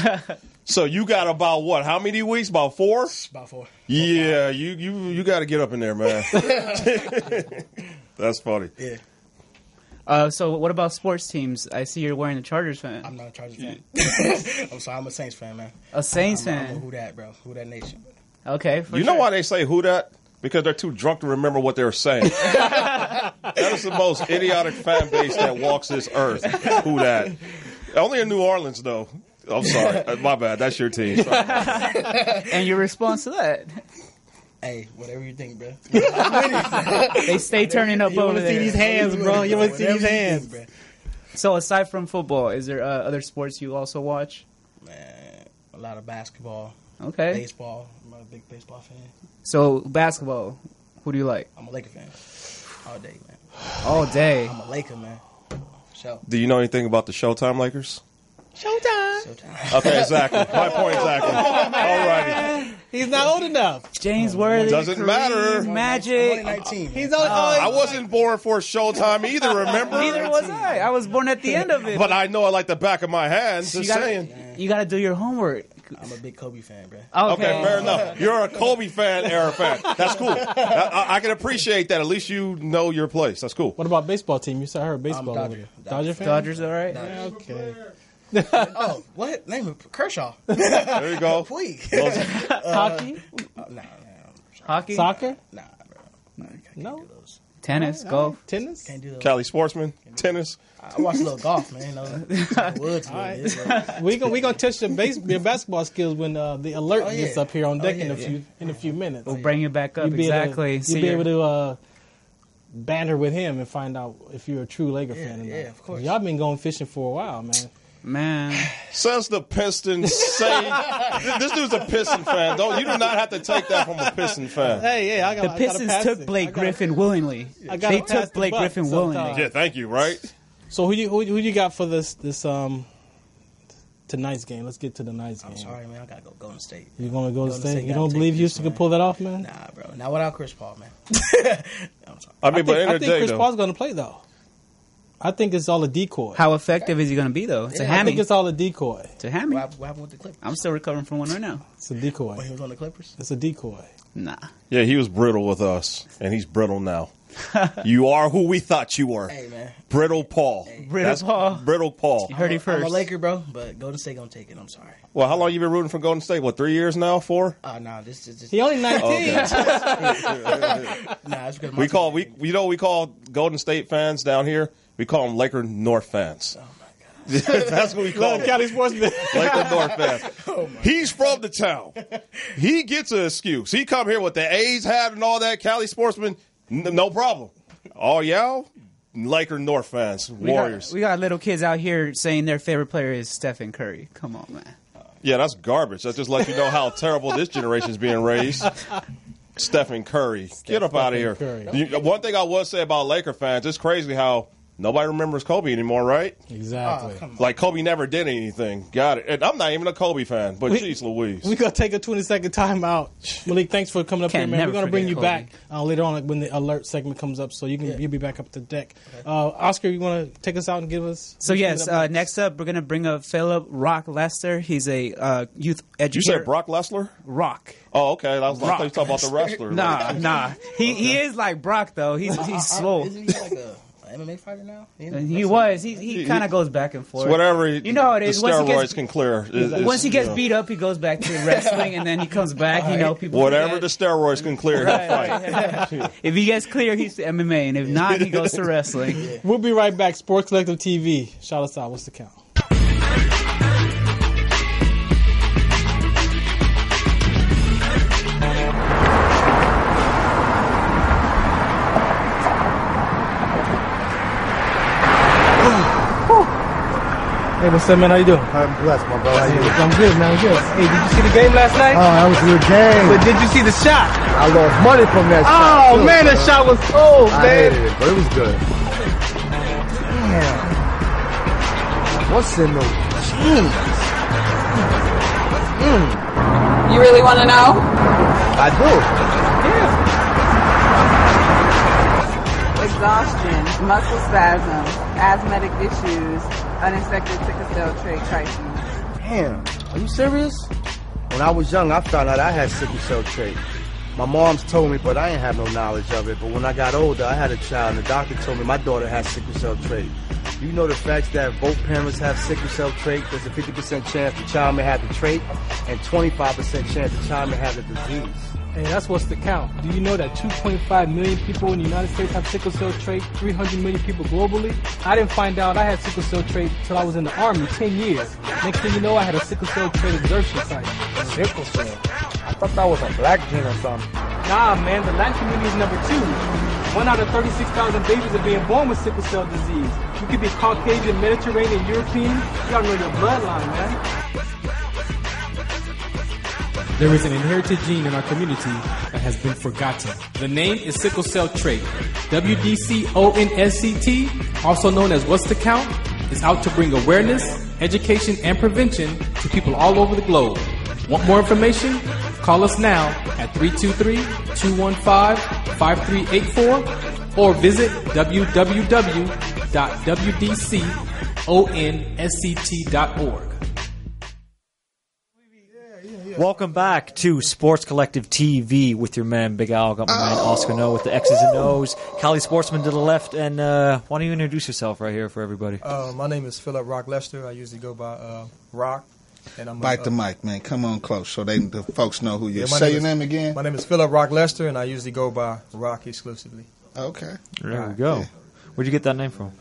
[SPEAKER 3] So you got about what? How many weeks? About 4?
[SPEAKER 8] About 4.
[SPEAKER 3] Yeah, you got to get up in there, man. That's funny.
[SPEAKER 8] Yeah,
[SPEAKER 5] So what about sports teams? I see you're wearing the Chargers fan.
[SPEAKER 8] I'm not a Chargers fan. I'm sorry, I'm a Saints fan, man.
[SPEAKER 5] A Saints
[SPEAKER 8] I'm
[SPEAKER 5] fan.
[SPEAKER 8] a Who that, bro? Who that nation?
[SPEAKER 5] Okay. For
[SPEAKER 3] You know
[SPEAKER 5] sure.
[SPEAKER 3] why they say who that? Because they're too drunk to remember what they're saying. That is the most idiotic fan base that walks this earth. Who that? Only in New Orleans, though. I'm sorry. My bad. That's your team.
[SPEAKER 5] And your response to that?
[SPEAKER 8] Hey, whatever you think, bro.
[SPEAKER 5] They stay turning up
[SPEAKER 2] You
[SPEAKER 5] over
[SPEAKER 2] want to see
[SPEAKER 5] there.
[SPEAKER 2] these hands, bro. You want to see
[SPEAKER 8] Whatever
[SPEAKER 2] these
[SPEAKER 8] you
[SPEAKER 2] hands.
[SPEAKER 8] think,
[SPEAKER 5] So aside from football, is there other sports you also watch?
[SPEAKER 8] bro. Man, a lot of basketball,
[SPEAKER 5] Okay.
[SPEAKER 8] baseball. I'm a big baseball fan.
[SPEAKER 5] So basketball, who do you like?
[SPEAKER 8] I'm a Laker fan. All day, man.
[SPEAKER 5] All day.
[SPEAKER 8] I'm a Laker, man. For sure.
[SPEAKER 3] Do you know anything about the Showtime Lakers?
[SPEAKER 8] Showtime.
[SPEAKER 3] Okay, exactly. My point exactly. All righty.
[SPEAKER 2] He's not old enough.
[SPEAKER 5] James Worthy.
[SPEAKER 3] Doesn't matter.
[SPEAKER 8] I'm only
[SPEAKER 5] Magic.
[SPEAKER 8] 19.
[SPEAKER 2] He's
[SPEAKER 8] man.
[SPEAKER 2] old.
[SPEAKER 3] I wasn't born for Showtime either, remember?
[SPEAKER 5] Neither was I. I was born at the end of it.
[SPEAKER 3] But I know it like the back of my hand. Just saying.
[SPEAKER 5] You gotta do your homework.
[SPEAKER 8] I'm a big Kobe fan, bro.
[SPEAKER 3] Okay, fair enough. You're a Kobe fan, Era fan. That's cool. I can appreciate that. At least you know your place. That's cool.
[SPEAKER 2] What about baseball team? You said I heard baseball
[SPEAKER 8] Dodger.
[SPEAKER 2] over there. Dodger fan?
[SPEAKER 5] Dodgers, all right.
[SPEAKER 2] Yeah, okay.
[SPEAKER 8] Oh, what? Name it Kershaw.
[SPEAKER 3] There you go.
[SPEAKER 8] Please.
[SPEAKER 2] Hockey?
[SPEAKER 8] Nah,
[SPEAKER 5] Hockey,
[SPEAKER 2] Soccer?
[SPEAKER 8] bro. I can't
[SPEAKER 2] No.
[SPEAKER 8] do those.
[SPEAKER 5] tennis, golf.
[SPEAKER 2] Tennis?
[SPEAKER 8] Can't do those.
[SPEAKER 3] Cali sportsman, tennis.
[SPEAKER 8] I watch a little golf, man. You know, the woods.
[SPEAKER 2] We gonna touch your basketball skills when the alert
[SPEAKER 8] Oh, yeah.
[SPEAKER 2] gets up here on deck
[SPEAKER 8] Oh, yeah,
[SPEAKER 2] in a few minutes.
[SPEAKER 5] We'll bring you back up.
[SPEAKER 2] You'll be
[SPEAKER 5] Exactly.
[SPEAKER 2] You'll be able to banter with him and find out if you're a true Laker fan or not.
[SPEAKER 8] yeah, of course.
[SPEAKER 2] Y'all been going fishing for a while, man.
[SPEAKER 5] Man,
[SPEAKER 3] Says the Pistons. This dude's a Piston fan. You do not have to take that from a Piston fan.
[SPEAKER 2] Hey, I got
[SPEAKER 5] the Pistons took Blake Griffin willingly.
[SPEAKER 2] I gotta
[SPEAKER 5] They
[SPEAKER 2] pass
[SPEAKER 5] took
[SPEAKER 2] the
[SPEAKER 5] Blake
[SPEAKER 2] buck
[SPEAKER 5] Griffin
[SPEAKER 2] sometime.
[SPEAKER 5] willingly.
[SPEAKER 3] Yeah, thank you. Right.
[SPEAKER 2] So who you got for this tonight's game? Let's get to tonight's game.
[SPEAKER 8] I'm sorry, man. I gotta go Golden State.
[SPEAKER 2] You gonna go to
[SPEAKER 8] Golden
[SPEAKER 2] State?
[SPEAKER 8] State
[SPEAKER 2] You
[SPEAKER 8] gotta
[SPEAKER 2] don't
[SPEAKER 8] take
[SPEAKER 2] believe
[SPEAKER 8] this,
[SPEAKER 2] Houston
[SPEAKER 8] man.
[SPEAKER 2] could pull that off, man?
[SPEAKER 8] Nah, bro. Not without Chris Paul, man. I'm sorry.
[SPEAKER 3] I mean, but in
[SPEAKER 2] I
[SPEAKER 3] the
[SPEAKER 2] think
[SPEAKER 3] day,
[SPEAKER 2] Chris
[SPEAKER 3] though,
[SPEAKER 2] Paul's gonna play though. I think it's all a decoy.
[SPEAKER 5] How effective is he going to be, though? It's a
[SPEAKER 2] I
[SPEAKER 5] hammy.
[SPEAKER 2] think it's all a decoy.
[SPEAKER 5] It's a hammy.
[SPEAKER 8] What happened with the Clippers?
[SPEAKER 5] I'm still recovering from one right now.
[SPEAKER 2] It's a decoy.
[SPEAKER 8] When he was on the Clippers?
[SPEAKER 2] It's a decoy.
[SPEAKER 5] Nah.
[SPEAKER 3] yeah, he was brittle with us, and he's brittle now. You are who we thought you were.
[SPEAKER 8] Hey, man.
[SPEAKER 3] Brittle Paul.
[SPEAKER 5] Brittle Paul.
[SPEAKER 3] Brittle Paul.
[SPEAKER 5] You heard it
[SPEAKER 8] I'm
[SPEAKER 5] first.
[SPEAKER 8] a Laker, bro, but Golden State gonna take it. I'm sorry.
[SPEAKER 3] Well, how long you been rooting for Golden State? What, 3 years now? 4?
[SPEAKER 8] Nah, this is just.
[SPEAKER 2] He only 19.
[SPEAKER 8] Nah, it's because
[SPEAKER 3] We call Golden State fans down here. We call them Laker North fans.
[SPEAKER 8] Oh my God.
[SPEAKER 3] That's what we call them.
[SPEAKER 2] Cali sportsman.
[SPEAKER 3] Laker North fans. He's from the town. He gets an excuse. He come here with the A's hat and all that. Cali sportsman, no problem. All y'all, Laker North fans, Warriors.
[SPEAKER 5] We got little kids out here saying their favorite player is Stephen Curry. Come on, man.
[SPEAKER 3] Yeah, that's garbage. That just lets you know how terrible this generation is being raised. Stephen Curry. Get up out of here. One thing I would say about Laker fans, it's crazy how nobody remembers Kobe anymore, right?
[SPEAKER 2] Exactly.
[SPEAKER 3] Like, Kobe never did anything. Got it. And I'm not even a Kobe fan, but jeez Louise.
[SPEAKER 2] We're going to take a 20-second timeout. Malik, thanks for coming up here, man. We're going to bring you
[SPEAKER 5] Kobe
[SPEAKER 2] back later on when the alert segment comes up, so you'll be back up to deck. Oscar, you want to take us out and give us...
[SPEAKER 5] So, yes, next up, we're going to bring up Philip Rock Lester. He's a youth educator.
[SPEAKER 3] You said Brock Lesnar?
[SPEAKER 5] Rock.
[SPEAKER 3] Oh, okay. I thought you were talking about the wrestler.
[SPEAKER 5] Nah. He is like Brock, though. He's swole.
[SPEAKER 8] Isn't he like a MMA fighter now?
[SPEAKER 5] He was. He kind of goes back and forth.
[SPEAKER 3] So whatever
[SPEAKER 5] you know it is.
[SPEAKER 3] The steroids can clear.
[SPEAKER 5] Once he gets beat up, he goes back to wrestling, and then he comes back. People.
[SPEAKER 3] Whatever the steroids can clear,
[SPEAKER 5] right. If he gets clear, he's to MMA, and if not, he goes to wrestling.
[SPEAKER 2] Yeah. We'll be right back. Sports Collective TV. Shout us out. What's the count? Hey, what's up, man? How you doing?
[SPEAKER 9] I'm blessed, my brother. How you doing?
[SPEAKER 2] I'm good, man. I'm good. Hey, did you see the game last night?
[SPEAKER 9] Oh, that was a good game.
[SPEAKER 2] But did you see the shot?
[SPEAKER 9] I lost money from that shot.
[SPEAKER 2] Oh, man, that shot was cold,
[SPEAKER 9] I
[SPEAKER 2] man.
[SPEAKER 9] hated it, but it was good. Damn. What's in those jeans?
[SPEAKER 10] You really want to know?
[SPEAKER 9] I do.
[SPEAKER 10] Exhaustion, muscle spasms, asthmatic issues, unexpected sickle cell trait crises.
[SPEAKER 9] Damn. Are you serious? When I was young, I found out I had sickle cell trait. My mom's told me, but I ain't have no knowledge of it. But when I got older, I had a child, and the doctor told me my daughter has sickle cell trait. You know the facts that both parents have sickle cell trait? There's a 50% chance the child may have the trait, and 25% chance the child may have the disease.
[SPEAKER 2] Hey, that's what's the count. Do you know that 2.5 million people in the United States have sickle cell trait, 300 million people globally? I didn't find out I had sickle cell trait until I was in the Army, 10 years. Next thing you know, I had a sickle cell trait exertion site.
[SPEAKER 9] Sickle cell? I thought that was a black gene or something.
[SPEAKER 2] Nah, man, the Latin community is number 2. 1 out of 36,000 babies are being born with sickle cell disease. You could be Caucasian, Mediterranean, European. You gotta know your bloodline, man.
[SPEAKER 11] There is an inherited gene in our community that has been forgotten. The name is sickle cell trait. WDCONSCT, also known as What's the Count, is out to bring awareness, education, and prevention to people all over the globe. Want more information? Call us now at 323-215-5384 or visit www.wdconsct.org.
[SPEAKER 12] Welcome back to Sports Collective TV with your man Big Al. Got my man Oscar No with the X's and O's. Cali Sportsman to the left. And why don't you introduce yourself right here for everybody?
[SPEAKER 13] My name is Philip Rock Lester. I usually go by Rock. And I'm
[SPEAKER 4] Bite the mic, man. Come on close so the folks know who you are. Say your name again.
[SPEAKER 13] My name is Philip Rock Lester, and I usually go by Rock exclusively.
[SPEAKER 4] Okay.
[SPEAKER 12] There we go.
[SPEAKER 4] Yeah.
[SPEAKER 12] Where'd you get that name from?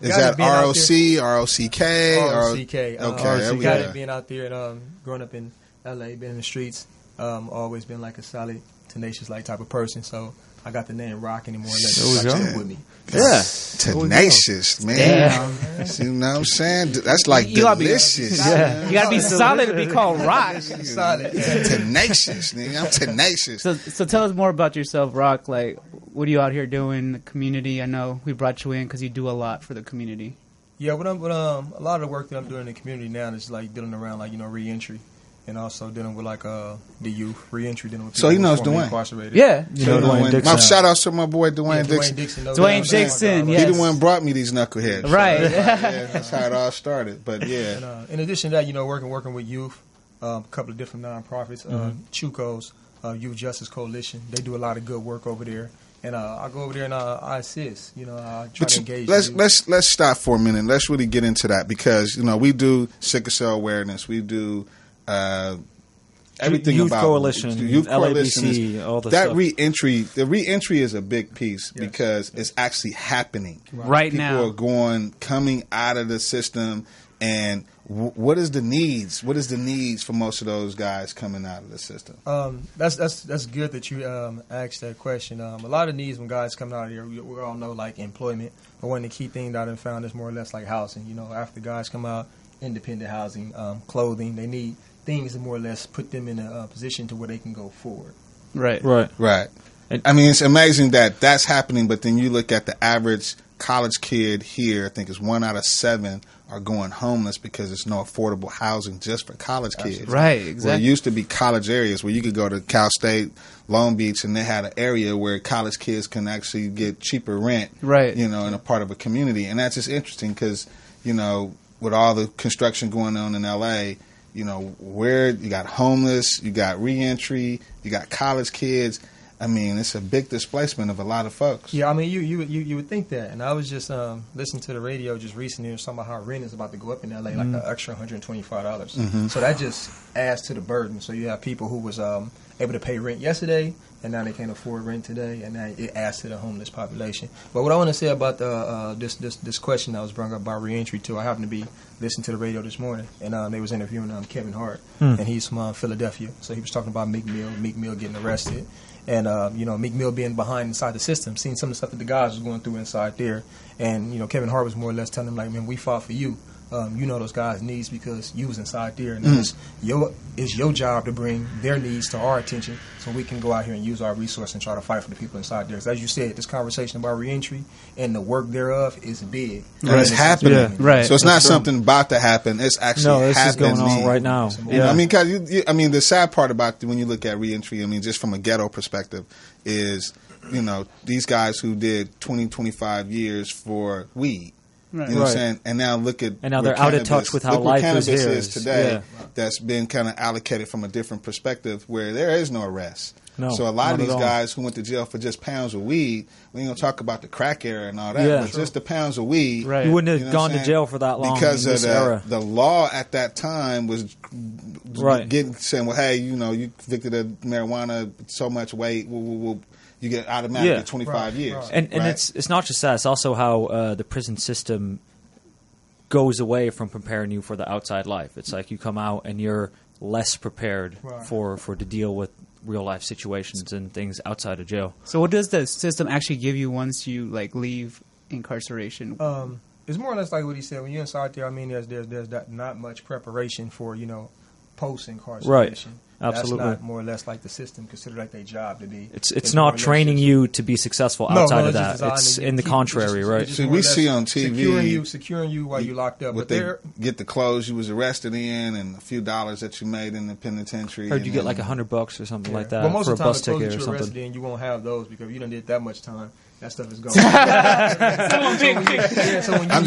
[SPEAKER 4] Is that R-O-C, R-O-C-K?
[SPEAKER 13] R-O-C-K.
[SPEAKER 4] Okay.
[SPEAKER 13] Got it being out there and growing up in L.A., been in the streets, always been like a solid, tenacious like type of person. So I got the name Rock anymore. That's with me.
[SPEAKER 4] Yeah. Tenacious, man. Damn. You know what I'm saying? That's like delicious.
[SPEAKER 5] You got to be solid to be called Rock.
[SPEAKER 13] Solid.
[SPEAKER 4] Tenacious, nigga. I'm tenacious.
[SPEAKER 5] So tell us more about yourself, Rock. Like, what are you out here doing in the community? I know we brought you in because you do a lot for the community.
[SPEAKER 13] Yeah, a lot of the work that I'm doing in the community now is like dealing around like, reentry. And also dealing with like the youth reentry, dealing with people
[SPEAKER 4] so he knows Dwayne.
[SPEAKER 13] Incarcerated.
[SPEAKER 5] Yeah,
[SPEAKER 4] you know Dwayne Dixon. Shout out to my boy Dwayne Dixon.
[SPEAKER 5] Dwayne Dixon, yes.
[SPEAKER 4] He the one brought me these knuckleheads.
[SPEAKER 5] Right.
[SPEAKER 4] So that's how it all started. But yeah.
[SPEAKER 13] And, in addition to that, working with youth, a couple of different nonprofits, Chuco's Youth Justice Coalition. They do a lot of good work over there. And I go over there and I assist. I try to engage.
[SPEAKER 4] Let's stop for a minute. Let's really get into that because we do sickle cell awareness. We do everything
[SPEAKER 12] Youth
[SPEAKER 4] about
[SPEAKER 12] Coalition,
[SPEAKER 4] Youth Coalition
[SPEAKER 12] LABC,
[SPEAKER 4] is,
[SPEAKER 12] all the
[SPEAKER 4] that
[SPEAKER 12] stuff.
[SPEAKER 4] reentry. The reentry is a big piece because it's actually happening
[SPEAKER 5] Right now.
[SPEAKER 4] People are coming out of the system, and what is the needs? What is the needs for most of those guys coming out of the system?
[SPEAKER 13] That's good that you asked that question. A lot of needs when guys come out of here, we all know like employment, but one of the key things that I found is more or less like housing. You know, after guys come out, independent housing, clothing, they need things that more or less put them in a position to where they can go forward.
[SPEAKER 5] Right.
[SPEAKER 4] I mean, it's amazing that that's happening, but then you look at the average college kid here, I think it's 1 out of 7 are going homeless because there's no affordable housing just for college kids.
[SPEAKER 5] Right, exactly.
[SPEAKER 4] Where it used to be college areas where you could go to Cal State, Long Beach, and they had an area where college kids can actually get cheaper rent,
[SPEAKER 5] right?
[SPEAKER 4] You know, in a part of a community. And that's just interesting because, you know, with all the construction going on in L.A., you know, where you got homeless, you got reentry, you got college kids. I mean, it's a big displacement of a lot of folks.
[SPEAKER 13] Yeah, I mean, you would think that. And I was just listening to the radio just recently, talking about how rent is about to go up in L.A., like an extra $125. So that just adds to the burden. So you have people who was able to pay rent yesterday, and now they can't afford rent today, and now it adds to the homeless population. But what I want to say about this question that was brought up about reentry too, I happened to be listening to the radio this morning, and they was interviewing Kevin Hart, and he's from Philadelphia. So he was talking about Meek Mill getting arrested. And, you know, Meek Mill being behind inside the system, seeing some of the stuff that the guys was going through inside there. And, you know, Kevin Hart was more or less telling him, like, man, we fought for you. You know those guys' needs because you was inside there. And it's your job to bring their needs to our attention so we can go out here and use our resource and try to fight for the people inside there. Because as you said, this conversation about reentry and the work thereof is big.
[SPEAKER 4] And it's happening.
[SPEAKER 5] Yeah, right.
[SPEAKER 4] So it's not something about to happen. It's actually happening.
[SPEAKER 12] Is going on right now.
[SPEAKER 4] You know, I mean, cause the sad part about when you look at reentry, I mean, just from a ghetto perspective, is, you know, these guys who did 20, 25 years for weed.
[SPEAKER 5] Right.
[SPEAKER 4] You know what I'm saying? And now look at
[SPEAKER 12] and now they're out of touch with how life is here.
[SPEAKER 4] Is today. That's been kind of allocated from a different perspective where there is no arrest.
[SPEAKER 12] No,
[SPEAKER 4] so a lot of these guys who went to jail for just pounds of weed, we ain't gonna talk about the crack era and all that, but just the pounds of weed.
[SPEAKER 5] Right.
[SPEAKER 12] You wouldn't have gone to jail for that long
[SPEAKER 4] because
[SPEAKER 12] in this
[SPEAKER 4] of
[SPEAKER 12] era.
[SPEAKER 4] the law at that time was saying, well, hey, you know, you convicted of marijuana, so much weight, you get automatically 25 years.
[SPEAKER 12] And it's not just that, it's also how the prison system goes away from preparing you for the outside life. It's like you come out and you're less prepared for to deal with real life situations and things outside of jail.
[SPEAKER 5] So what does the system actually give you once you like leave incarceration?
[SPEAKER 13] It's more or less like what he said. When you're inside there, I mean, there's not much preparation for, you know, post incarceration.
[SPEAKER 12] Right. Absolutely.
[SPEAKER 13] That's not more or less like the system considered like their job to be.
[SPEAKER 12] It's not training you to be successful outside of that. It's in the contrary, right?
[SPEAKER 4] See, we see on TV
[SPEAKER 13] securing you while you locked up.
[SPEAKER 4] But they get the clothes you was arrested in and a few dollars that you made in the penitentiary.
[SPEAKER 12] Heard you get like $100 or something like that
[SPEAKER 13] but most
[SPEAKER 12] for
[SPEAKER 13] of
[SPEAKER 12] a
[SPEAKER 13] the time,
[SPEAKER 12] bus
[SPEAKER 13] the clothes
[SPEAKER 12] ticket
[SPEAKER 13] that
[SPEAKER 12] or
[SPEAKER 13] you're
[SPEAKER 12] something.
[SPEAKER 13] arrested in, you won't have those because you done did that much time. That stuff is gone.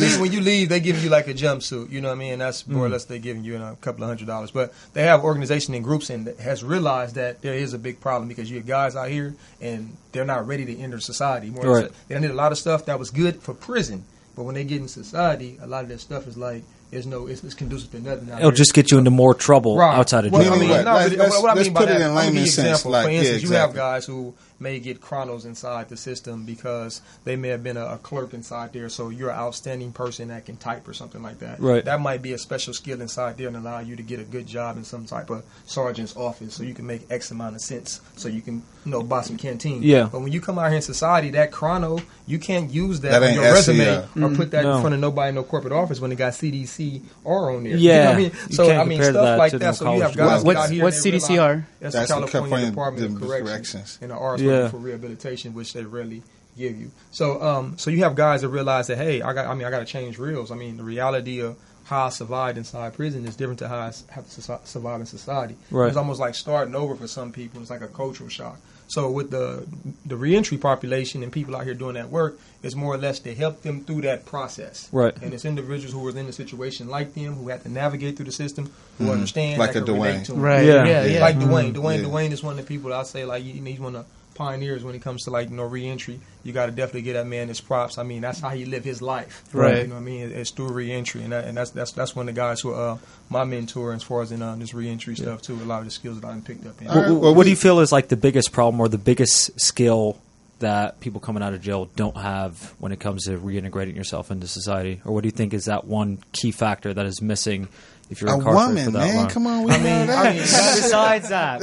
[SPEAKER 13] So when you leave, they give you like a jumpsuit. You know what I mean? And that's more or less they giving you a couple of $100. But they have organization and groups that has realized that there is a big problem because you have guys out here and they're not ready to enter society. They did a lot of stuff that was good for prison, but when they get in society, a lot of that stuff is like it's conducive to nothing.
[SPEAKER 12] It'll just get you into more trouble outside of jail.
[SPEAKER 13] What I mean
[SPEAKER 4] let's
[SPEAKER 13] by
[SPEAKER 4] put it
[SPEAKER 13] that,
[SPEAKER 4] in layman's sense.
[SPEAKER 13] For instance, you have guys who may get chronos inside the system because they may have been a clerk inside there, so you're an outstanding person that can type or something like that.
[SPEAKER 12] Right.
[SPEAKER 13] That might be a special skill inside there and allow you to get a good job in some type of sergeant's office so you can make X amount of cents so you can, buy some canteen.
[SPEAKER 12] Yeah.
[SPEAKER 13] But when you come out here in society, that chrono, you can't use that on your resume or put that in front of nobody in no corporate office when they got CDCR on there.
[SPEAKER 12] Yeah.
[SPEAKER 13] You know what I mean? So, I mean, stuff like that. So you have guys out here.
[SPEAKER 5] What's CDCR?
[SPEAKER 13] That's the California Department of Corrections. And the R for rehabilitation, which they rarely give you. So, so you have guys that realize that, hey, I got to change reels. I mean, the reality of how I survived inside prison is different to how I have to survive in society.
[SPEAKER 12] Right.
[SPEAKER 13] It's almost like starting over for some people. It's like a cultural shock. So with the reentry population and people out here doing that work, it's more or less to help them through that process.
[SPEAKER 12] Right.
[SPEAKER 13] And it's individuals who were in a situation like them, who had to navigate through the system, who understand.
[SPEAKER 4] Like
[SPEAKER 13] that
[SPEAKER 4] a
[SPEAKER 13] can relate
[SPEAKER 4] Dwayne.
[SPEAKER 13] to them.
[SPEAKER 5] Right. Yeah.
[SPEAKER 13] Like Dwayne. Dwayne is one of the people that I say, like, he's one of pioneers when it comes to like reentry. You got to definitely give that man his props. I mean, that's how he lived his life.
[SPEAKER 5] Right.
[SPEAKER 13] You know what I mean? It's through reentry, and that's one of the guys who my mentor as far as in this reentry stuff too. A lot of the skills that I've picked up.
[SPEAKER 12] What do you feel is like the biggest problem or the biggest skill that people coming out of jail don't have when it comes to reintegrating yourself into society? Or what do you think is that one key factor that is missing if you're incarcerated for that long?
[SPEAKER 4] Come on,
[SPEAKER 12] besides that,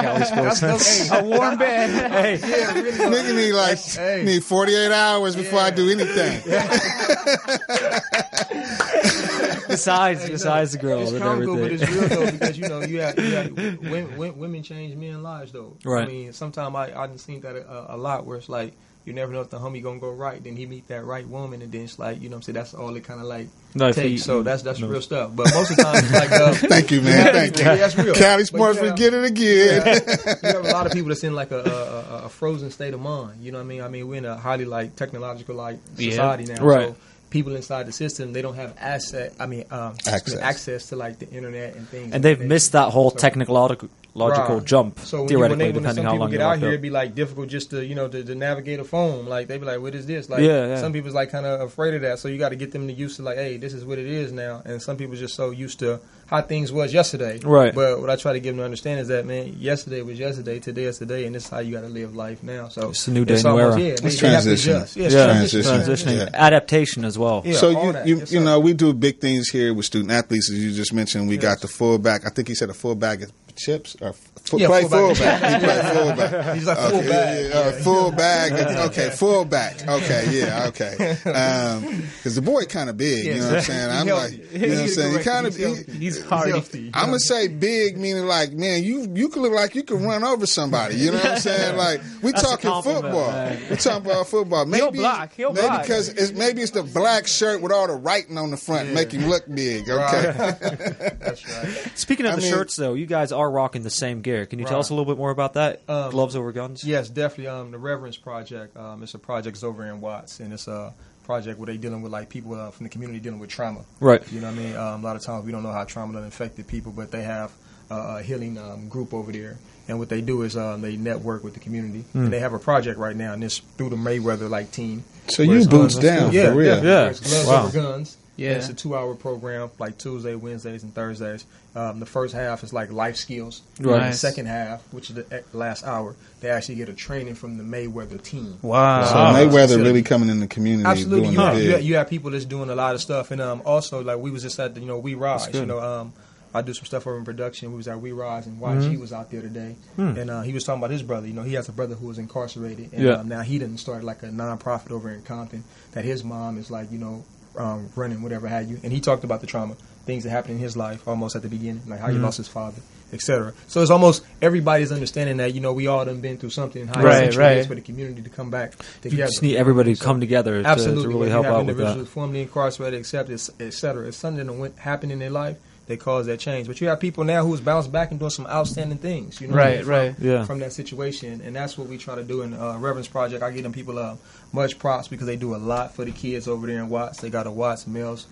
[SPEAKER 12] Cali Sports.
[SPEAKER 5] A warm bed.
[SPEAKER 12] Hey,
[SPEAKER 4] nigga need 48 hours before I do anything.
[SPEAKER 12] besides the girl
[SPEAKER 13] it's
[SPEAKER 12] and
[SPEAKER 13] comical,
[SPEAKER 12] everything.
[SPEAKER 13] but it's real though because you have women change men's lives though.
[SPEAKER 12] Right.
[SPEAKER 13] I mean, sometimes I done seen that a lot where it's like you never know if the homie gonna go right, then he meet that right woman, and then it's like you know what I'm saying, that's all it kind of like takes. So that's real stuff. But most of the time it's like
[SPEAKER 4] thank you, man. Thank you.
[SPEAKER 13] That's real.
[SPEAKER 4] Cali Sports, we get it again.
[SPEAKER 13] You have a lot of people that's in like a frozen state of mind. You know what I mean? I mean, we're in a highly like technological like society now.
[SPEAKER 12] Right.
[SPEAKER 13] So people inside the system, they don't have access to like the internet and things.
[SPEAKER 12] And they've missed that whole technological jump,
[SPEAKER 13] so
[SPEAKER 12] theoretically,
[SPEAKER 13] when
[SPEAKER 12] depending
[SPEAKER 13] some
[SPEAKER 12] how
[SPEAKER 13] people
[SPEAKER 12] long
[SPEAKER 13] get
[SPEAKER 12] you're
[SPEAKER 13] out
[SPEAKER 12] locked
[SPEAKER 13] here,
[SPEAKER 12] up.
[SPEAKER 13] it'd be like difficult just to to navigate a phone. Like they be like, "What is this?" Like some people's like kind of afraid of that. So you got to get them to used to like, "Hey, this is what it is now." And some people just so used to how things was yesterday.
[SPEAKER 12] Right.
[SPEAKER 13] But what I try to get them to understand is that man, yesterday was yesterday, today is today, and this is how you got to live life now. So
[SPEAKER 12] it's a new day, new era.
[SPEAKER 4] It's transition.
[SPEAKER 12] Transitioning. Adaptation as well.
[SPEAKER 4] Yeah, so you know, we do big things here with student athletes, as you just mentioned. We got the fullback. I think he said a fullback at Chips or play fullback. He played fullback.
[SPEAKER 13] He's like fullback.
[SPEAKER 4] Fullback. Okay, fullback. Okay, yeah, okay. Because the boy kind of big. You know what I'm saying? I'm like, you know what I'm saying? He kind of
[SPEAKER 5] he's hard.
[SPEAKER 4] I'm gonna say big, meaning like, man, you could look like you could run over somebody. You know what I'm saying? Like we talking football. We talking about football. Maybe
[SPEAKER 5] He'll block.
[SPEAKER 4] because it's the black shirt with all the writing on the front make him look big. Okay.
[SPEAKER 13] That's right.
[SPEAKER 12] Speaking of the shirts, though, you guys are rocking the same gear. Can you tell us a little bit more about that? Gloves over guns?
[SPEAKER 13] Yes, definitely. The Reverence Project. It's a project that's over in Watts, and it's a project where they dealing with like people from the community dealing with trauma.
[SPEAKER 12] Right.
[SPEAKER 13] You know what I mean? A lot of times we don't know how trauma done affected people, but they have a healing group over there. And what they do is they network with the community, and they have a project right now, and it's through the Mayweather like team.
[SPEAKER 4] So you boots down for real?
[SPEAKER 13] Yeah. It's Gloves Over Guns.
[SPEAKER 5] Yeah.
[SPEAKER 13] And it's a 2-hour program, like Tuesday, Wednesdays, and Thursdays. The first half is like life skills.
[SPEAKER 5] Right.
[SPEAKER 13] And the second half, which is the last hour, they actually get a training from the Mayweather team.
[SPEAKER 5] Wow.
[SPEAKER 4] So Mayweather really coming in the community.
[SPEAKER 13] Absolutely.
[SPEAKER 4] Doing
[SPEAKER 13] You have people that's doing a lot of stuff. And also, like, we was just at, We Rise. I do some stuff over in production. We was at We Rise, and YG was out there today. And he was talking about his brother. He has a brother who was incarcerated. And now he didn't start, like, a nonprofit over in Compton that his mom is, like, running, whatever have you. And he talked about the trauma, things that happened in his life almost at the beginning, like how he lost his father, etc. So it's almost everybody's understanding that, we all done been through something. How essential it is for the community to come back together.
[SPEAKER 12] You just need everybody to come together to really help out with that.
[SPEAKER 13] Individuals formerly incarcerated, accepted, etc. It's something that happened in their life that caused that change. But you have people now who's bounced back and doing some outstanding things, from that situation. And that's what we try to do in the Reverence Project. I give them people much props because they do a lot for the kids over there in Watts. They got a Watts Males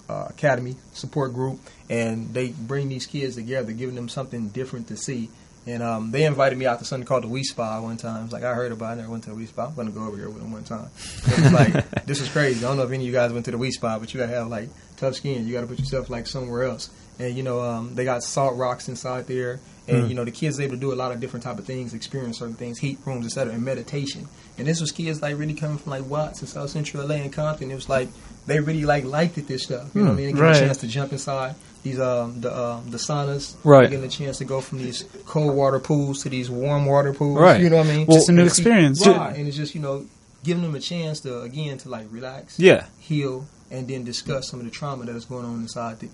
[SPEAKER 13] Academy support group, and they bring these kids together, giving them something different to see. And they invited me out to something called the We Spa one time. It's like, I heard about it. I never went to the We Spa. I'm going to go over here with them one time. It was like, this is crazy. I don't know if any of you guys went to the We Spa, but you got to have, like, tough skin. You got to put yourself, like, somewhere else. And, they got salt rocks inside there. And, the kids are able to do a lot of different type of things, experience certain things, heat rooms, et cetera, and meditation. And this was kids, like, really coming from, like, Watts and South Central LA and Compton. It was like, they really, like, liked it, this stuff. You know what I mean? They get a chance to jump inside these the saunas, getting a chance to go from these cold water pools to these warm water pools.
[SPEAKER 12] Right.
[SPEAKER 13] You know what I mean?
[SPEAKER 5] Well, just a new experience.
[SPEAKER 13] Right. And it's just giving them a chance to like relax, heal, and then discuss some of the trauma that is going on inside them.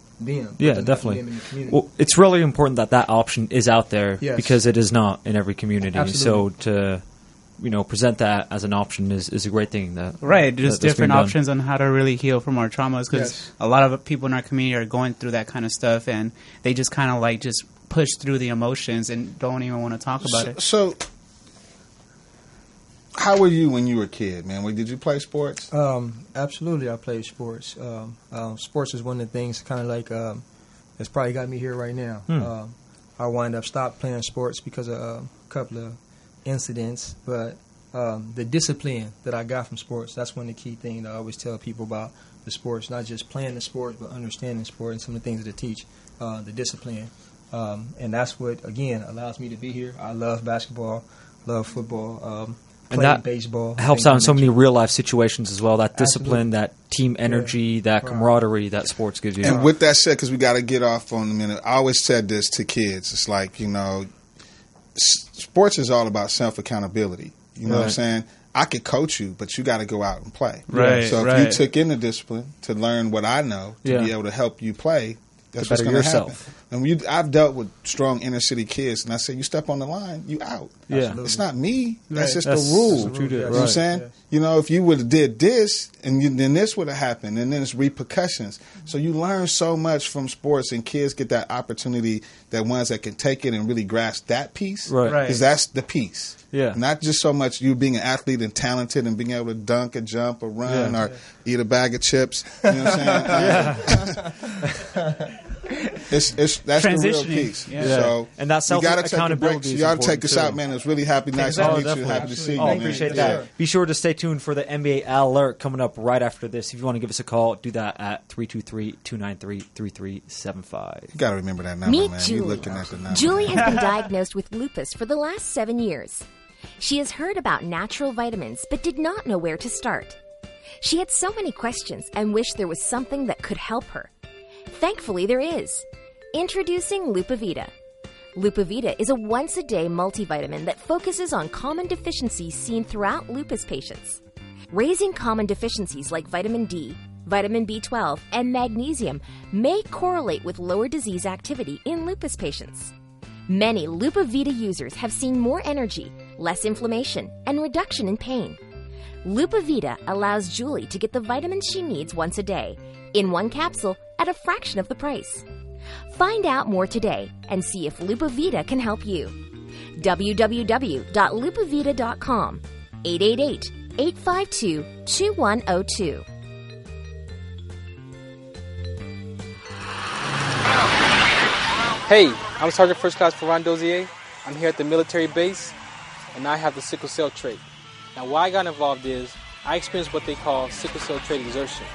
[SPEAKER 12] Yeah, definitely. Well, it's really important that option is out there because it is not in every community.
[SPEAKER 13] Absolutely.
[SPEAKER 12] So to present that as an option is a great thing.
[SPEAKER 5] Just different options on how to really heal from our traumas, because a lot of people in our community are going through that kind of stuff, and they just kind of like just push through the emotions and don't even want to talk about it.
[SPEAKER 4] So, how were you when you were a kid, man? Did you play sports?
[SPEAKER 13] Absolutely, I played sports. Sports is one of the things kind of like that's probably got me here right now. I wind up stopped playing sports because of couple of incidents, but the discipline that I got from sports, that's one of the key things I always tell people about the sports, not just playing the sport, but understanding sport and some of the things that they teach, the discipline. And that's what, again, allows me to be here. I love basketball, love football,
[SPEAKER 12] and that
[SPEAKER 13] baseball.
[SPEAKER 12] Helps out in so many real-life situations as well, that discipline, that team energy, that camaraderie that sports gives you.
[SPEAKER 4] And with that said, because we got to get off on a minute, I always said this to kids. It's like, sports is all about self-accountability. You know what I'm saying? I could coach you, but you got to go out and play.
[SPEAKER 12] Right.
[SPEAKER 4] So if you took in the discipline to learn what I know, to be able to help you play, that's what's going to happen. And I've dealt with strong inner city kids, and I say, you step on the line, you out.
[SPEAKER 12] Yeah.
[SPEAKER 4] It's not me. That's just
[SPEAKER 12] That's
[SPEAKER 4] the rule.
[SPEAKER 12] what you did.
[SPEAKER 4] You know what I'm saying? If you would have did this, and then this would have happened, and then it's repercussions. So you learn so much from sports, and kids get that opportunity, that ones that can take it and really grasp that piece.
[SPEAKER 12] Right.
[SPEAKER 4] Because that's the piece.
[SPEAKER 12] Yeah.
[SPEAKER 4] Not just so much you being an athlete and talented and being able to dunk or jump or run or eat a bag of chips. You know what I'm saying? That's the real piece.
[SPEAKER 12] Yeah.
[SPEAKER 4] So
[SPEAKER 12] and that self-accountability.
[SPEAKER 4] You got to take us out, man. It was really nice to meet you. Happy to see you.
[SPEAKER 12] I appreciate that. Be sure to stay tuned for the NBA Alert coming up right after this. If you want to give us a call, do that at 323-293-3375.
[SPEAKER 4] You got to remember that number,
[SPEAKER 6] Meet
[SPEAKER 4] man.
[SPEAKER 6] Julie.
[SPEAKER 4] You're looking at the number.
[SPEAKER 6] Julie has been diagnosed with lupus for the last 7 years. She has heard about natural vitamins, but did not know where to start. She had so many questions and wished there was something that could help her. Thankfully, there is. Introducing Lupavita. Lupavita is a once-a-day multivitamin that focuses on common deficiencies seen throughout lupus patients. Raising common deficiencies like vitamin D, vitamin B12, and magnesium may correlate with lower disease activity in lupus patients. Many Lupavita users have seen more energy, less inflammation, and reduction in pain. Lupavita allows Julie to get the vitamins she needs once a day, in one capsule at a fraction of the price. Find out more today and see if Lupavita can help you. www.lupavita.com 888-852-2102.
[SPEAKER 14] Hey, I'm Sergeant First Class Ferran Dozier. I'm here at the military base, and I have the sickle cell trait. Now, why I got involved is I experienced what they call sickle cell trait exertion.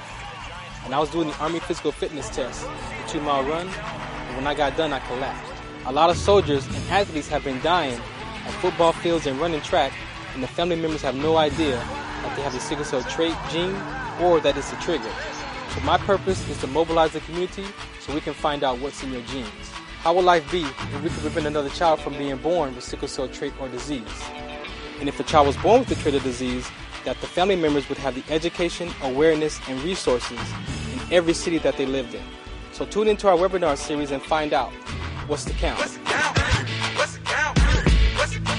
[SPEAKER 14] And I was doing the Army physical fitness test, the 2-mile run, and when I got done, I collapsed. A lot of soldiers and athletes have been dying at football fields and running track, and the family members have no idea that they have the sickle cell trait gene or that it's a trigger. So my purpose is to mobilize the community so we can find out what's in your genes. How will life be if we could prevent another child from being born with sickle cell trait or disease? And if a child was born with the trait or disease, that the family members would have the education, awareness, and resources in every city that they lived in. So tune into our webinar series and find out what's the count.
[SPEAKER 7] What's the count? What's the count? What's the count?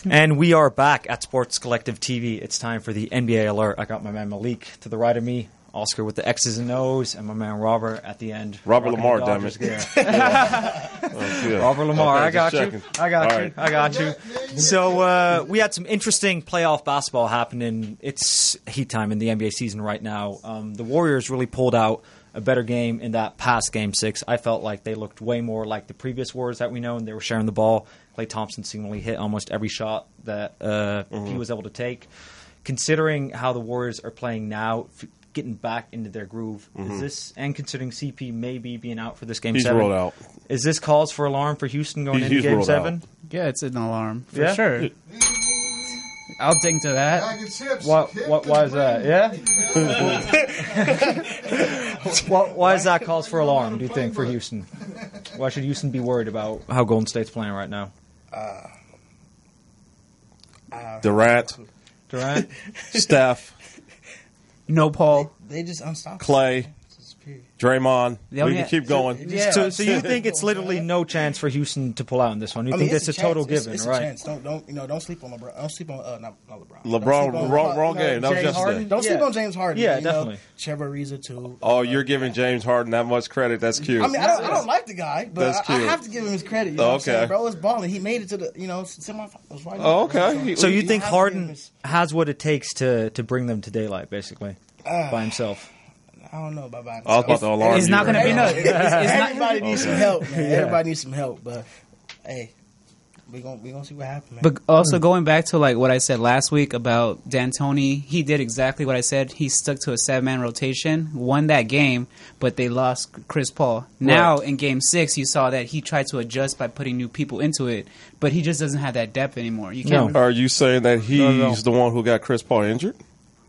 [SPEAKER 12] And we are back at Sports Collective TV. It's time for the NBA Alert. I got my man Malik to the right of me, Oscar with the X's and O's, and my man Robert at the end.
[SPEAKER 3] Robert Lamar, damn it.
[SPEAKER 12] Robert Lamar,
[SPEAKER 3] Okay,
[SPEAKER 12] I got
[SPEAKER 3] just
[SPEAKER 12] you.
[SPEAKER 3] checking.
[SPEAKER 12] I got
[SPEAKER 3] All
[SPEAKER 12] you.
[SPEAKER 3] right.
[SPEAKER 12] I got you. So we had some interesting playoff basketball happening. It's heat time in the NBA season right now. The Warriors really pulled out a better game in that past Game 6. I felt like they looked way more like the previous Warriors that we know, and they were sharing the ball. Klay Thompson seemingly hit almost every shot that he was able to take. Considering how the Warriors are playing now, getting back into their groove, is this, and considering CP maybe being out for this Game 7,
[SPEAKER 3] rolled out.
[SPEAKER 12] Is this cause for alarm for Houston going into
[SPEAKER 3] He's
[SPEAKER 12] Game
[SPEAKER 3] rolled
[SPEAKER 12] 7?
[SPEAKER 3] out.
[SPEAKER 5] Yeah, it's an alarm for
[SPEAKER 12] Yeah?
[SPEAKER 5] sure. I'll take to that.
[SPEAKER 12] Why is that? Yeah? Why is that cause for alarm, do you think, for Houston? Why should Houston be worried about how Golden State's playing right now?
[SPEAKER 3] Durant,
[SPEAKER 12] Durant,
[SPEAKER 3] Steph,
[SPEAKER 5] No, Paul.
[SPEAKER 8] They just unstoppable.
[SPEAKER 3] Clay. Draymond,
[SPEAKER 5] They
[SPEAKER 3] we
[SPEAKER 5] only
[SPEAKER 3] can
[SPEAKER 5] had-
[SPEAKER 3] keep going.
[SPEAKER 12] So you think it's literally no chance for Houston to pull out in this one? You think it's a total given,
[SPEAKER 8] it's
[SPEAKER 12] right?
[SPEAKER 8] A chance. Don't sleep on LeBron. Don't sleep on not LeBron.
[SPEAKER 3] LeBron, wrong game. That was
[SPEAKER 8] James
[SPEAKER 3] yesterday.
[SPEAKER 8] Harden. Don't sleep on James Harden.
[SPEAKER 12] Yeah,
[SPEAKER 8] you know,
[SPEAKER 12] definitely.
[SPEAKER 8] Trevor Ariza too.
[SPEAKER 3] Oh, you're giving James Harden that much credit. That's cute.
[SPEAKER 8] I mean, I don't like the guy, but
[SPEAKER 3] That's
[SPEAKER 8] I
[SPEAKER 3] cute.
[SPEAKER 8] have to give him his credit. You know what I'm saying?
[SPEAKER 3] Okay.
[SPEAKER 8] Bro was balling. He made it to the semifinals. Right
[SPEAKER 3] Oh, okay.
[SPEAKER 12] So you think
[SPEAKER 8] have to
[SPEAKER 12] Harden
[SPEAKER 8] give him his-
[SPEAKER 12] has what it takes to bring them to daylight, basically, by himself?
[SPEAKER 8] I don't know about
[SPEAKER 3] I was about to alarm
[SPEAKER 5] It's
[SPEAKER 3] you
[SPEAKER 5] not going to
[SPEAKER 3] right
[SPEAKER 5] be
[SPEAKER 3] now.
[SPEAKER 5] no. It's not.
[SPEAKER 8] Everybody needs some
[SPEAKER 3] Okay.
[SPEAKER 8] help, man. Everybody needs some help, but hey, we gonna see what happens, man.
[SPEAKER 5] But also going back to like what I said last week about D'Antoni, he did exactly what I said. He stuck to a 7-man rotation, won that game, but they lost Chris Paul. Now in Game 6, you saw that he tried to adjust by putting new people into it, but he just doesn't have that depth anymore. You can't.
[SPEAKER 3] Are you saying that he's the one who got Chris Paul injured?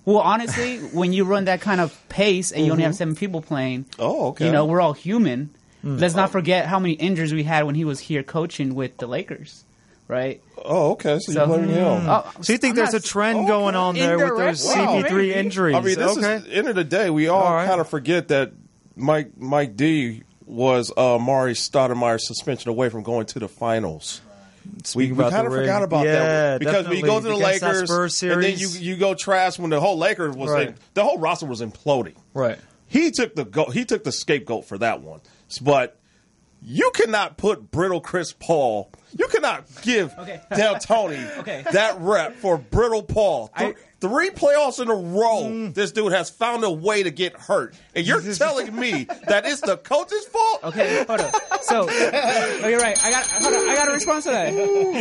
[SPEAKER 5] Well, honestly, when you run that kind of pace and you only have 7 people playing,
[SPEAKER 3] okay.
[SPEAKER 5] You know, we're all human. Let's not forget how many injuries we had when he was here coaching with the Lakers, right?
[SPEAKER 3] Oh, okay. So you're blaming him.
[SPEAKER 12] So you think there's a trend going on there with those CP3 injuries?
[SPEAKER 3] I mean, this is end of the day. We all kind of forget that Mike D was Mari Stoudemire's suspension away from going to the finals. We kind of forgot about that because we go to the Lakers and then you go trash when the whole Lakers was the whole roster was imploding.
[SPEAKER 12] Right.
[SPEAKER 3] He took the scapegoat for that one, but you cannot put brittle Chris Paul. You cannot give D'Antoni that rep for brittle Paul. 3 playoffs in a row, this dude has found a way to get hurt, and you're telling me that it's the coach's fault?
[SPEAKER 5] Okay, hold on. So, you're right. I got to respond to that.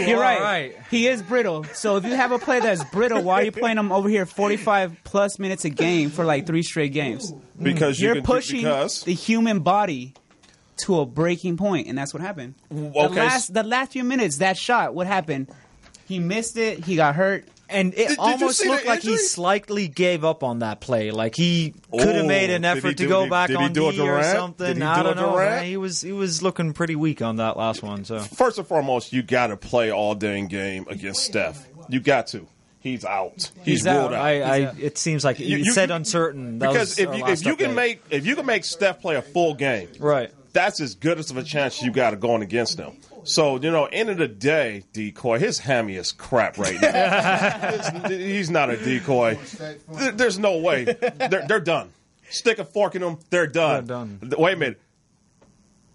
[SPEAKER 5] You're right. He is brittle. So if you have a player that's brittle, why are you playing him over here 45 plus minutes a game for like 3 straight games?
[SPEAKER 3] Because
[SPEAKER 5] you're pushing the human body to a breaking point, and that's what happened. The last few minutes, that shot, what happened? He missed it. He got hurt.
[SPEAKER 12] And it almost looked like he slightly gave up on that play. Like he could have made an effort to go back on D or something. I don't know. Man. He was looking pretty weak on that last one. So
[SPEAKER 3] first and foremost, you got to play all dang game against Steph. You got to. He's out. He's ruled out.
[SPEAKER 12] It seems like you said uncertain.
[SPEAKER 3] Because if you can make Steph play a full game,
[SPEAKER 12] right,
[SPEAKER 3] that's as good as of a chance you got of going against him. So, end of the day, decoy, his hammy is crap right now. He's not a decoy. There's no way. They're done. Stick a fork in them, they're done. Wait a minute.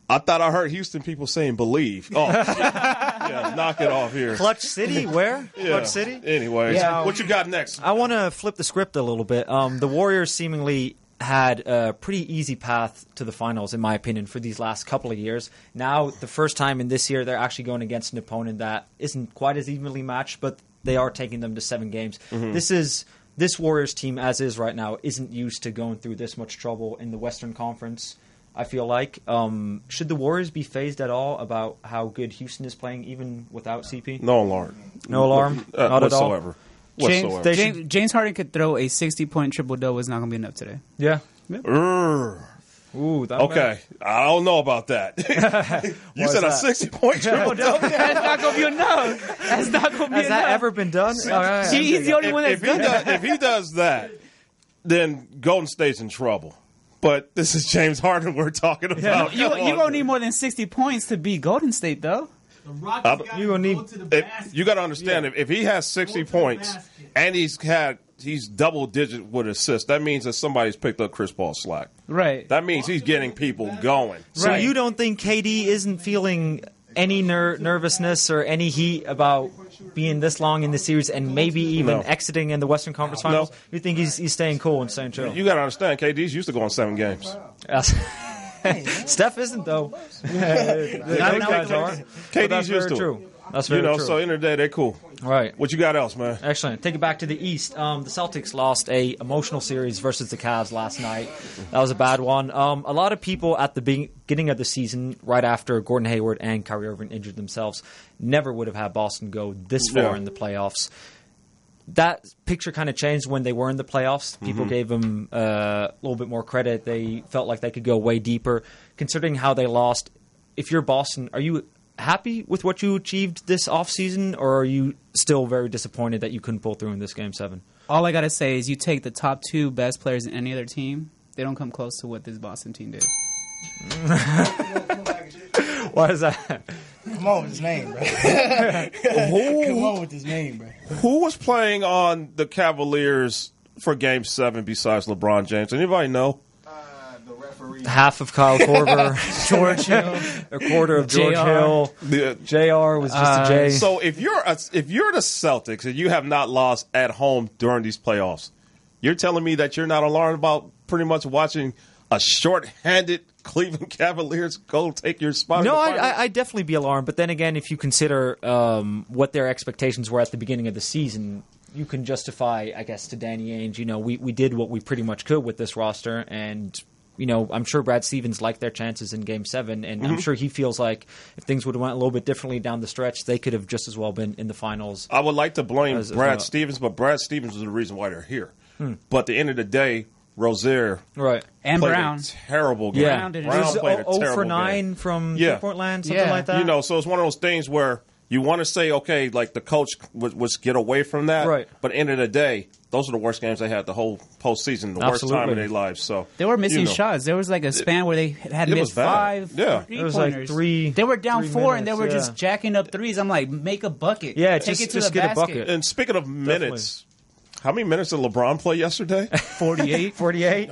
[SPEAKER 3] I thought I heard Houston people saying believe. Oh, yeah, knock it off here.
[SPEAKER 12] Clutch City? Where?
[SPEAKER 3] Yeah.
[SPEAKER 12] Clutch City?
[SPEAKER 3] Anyways, what you got next?
[SPEAKER 12] I want to flip the script a little bit. The Warriors seemingly had a pretty easy path to the finals, in my opinion, for these last couple of years. Now, the first time in this year, they're actually going against an opponent that isn't quite as evenly matched, but they are taking them to 7 games. Mm-hmm. This Warriors team, as is right now, isn't used to going through this much trouble in the Western Conference, I feel like. Should the Warriors be phased at all about how good Houston is playing, even without CP?
[SPEAKER 3] No alarm.
[SPEAKER 12] No alarm? Not
[SPEAKER 3] whatsoever.
[SPEAKER 12] At all?
[SPEAKER 5] James Harden could throw a 60-point triple-double. It's not going to be enough today.
[SPEAKER 12] Yeah.
[SPEAKER 3] Ooh, okay. I don't know about that. You said a 60-point triple-double?
[SPEAKER 5] That's not going to be enough. That's not going to be enough.
[SPEAKER 12] Has that ever been done?
[SPEAKER 5] He's the only one that's done it.
[SPEAKER 3] If he does that, then Golden State's in trouble. But this is James Harden we're talking about.
[SPEAKER 5] You don't need more than 60 points to beat Golden State, though.
[SPEAKER 3] You got to understand, if he has 60 points and he's double digit with assists, that means that somebody's picked up Chris Paul's slack.
[SPEAKER 5] Right.
[SPEAKER 3] That means he's getting people going.
[SPEAKER 12] So you don't think KD isn't feeling any nervousness or any heat about being this long in the series and maybe even exiting in the Western Conference Finals?
[SPEAKER 3] No.
[SPEAKER 12] You think he's staying cool and staying chill?
[SPEAKER 3] You got to understand, KD's used to going 7 games.
[SPEAKER 12] Steph isn't, though.
[SPEAKER 3] Guys are. KD's used to
[SPEAKER 12] true. That's very true.
[SPEAKER 3] So, end of the day, they're cool.
[SPEAKER 12] Right.
[SPEAKER 3] What you got else, man?
[SPEAKER 12] Excellent. Take it back to the East. The Celtics lost a emotional series versus the Cavs last night. That was a bad one. A lot of people at the beginning of the season, right after Gordon Hayward and Kyrie Irving injured themselves, never would have had Boston go this far in the playoffs. That picture kind of changed when they were in the playoffs. People gave them a little bit more credit. They felt like they could go way deeper. Considering how they lost, if you're Boston, are you happy with what you achieved this offseason, or are you still very disappointed that you couldn't pull through in this Game 7?
[SPEAKER 5] All I got to say is you take the top 2 best players in any other team, They don't come close to what this Boston team did.
[SPEAKER 12] Why is that?
[SPEAKER 8] Come on with his name, bro. Come on with his name, bro.
[SPEAKER 3] Who was playing on the Cavaliers for Game 7 besides LeBron James? Anybody know?
[SPEAKER 12] Half of Kyle Korver,
[SPEAKER 5] George Hill,
[SPEAKER 12] a quarter of George Hill. JR was just a J.
[SPEAKER 3] So if you're the Celtics and you have not lost at home during these playoffs, you're telling me that you're not alarmed about pretty much watching a short-handed Cleveland Cavaliers go take your spot?
[SPEAKER 12] No, I'd definitely be alarmed. But then again, if you consider what their expectations were at the beginning of the season, you can justify, I guess, to Danny Ainge, we did what we pretty much could with this roster, and I'm sure Brad Stevens liked their chances in Game 7, and I'm sure he feels like if things would have went a little bit differently down the stretch, they could have just as well been in the finals.
[SPEAKER 3] I would like to blame Brad Stevens, but Brad Stevens was the reason why they're here. But at the end of the day, Rozier
[SPEAKER 5] and
[SPEAKER 3] played
[SPEAKER 5] Brown.
[SPEAKER 3] a terrible game.
[SPEAKER 12] Yeah.
[SPEAKER 3] Brown played a terrible
[SPEAKER 12] 0 for 9
[SPEAKER 3] game.
[SPEAKER 12] from three-point land, something like that.
[SPEAKER 3] So it's one of those things where you want to say, okay, like the coach was get away from that.
[SPEAKER 12] Right.
[SPEAKER 3] But at the end of the day, those are the worst games they had the whole postseason, the worst time of their lives. So
[SPEAKER 5] they were missing shots. There was like a span where they had missed 5
[SPEAKER 3] it
[SPEAKER 12] was like 3.
[SPEAKER 5] They were down 4
[SPEAKER 12] minutes,
[SPEAKER 5] and they were just jacking up threes. I'm like, make a bucket.
[SPEAKER 12] Yeah,
[SPEAKER 5] take it to
[SPEAKER 12] just
[SPEAKER 5] the
[SPEAKER 12] get
[SPEAKER 5] basket.
[SPEAKER 12] a bucket.
[SPEAKER 3] And speaking of minutes, how many minutes did LeBron play yesterday?
[SPEAKER 5] 48.
[SPEAKER 12] 48?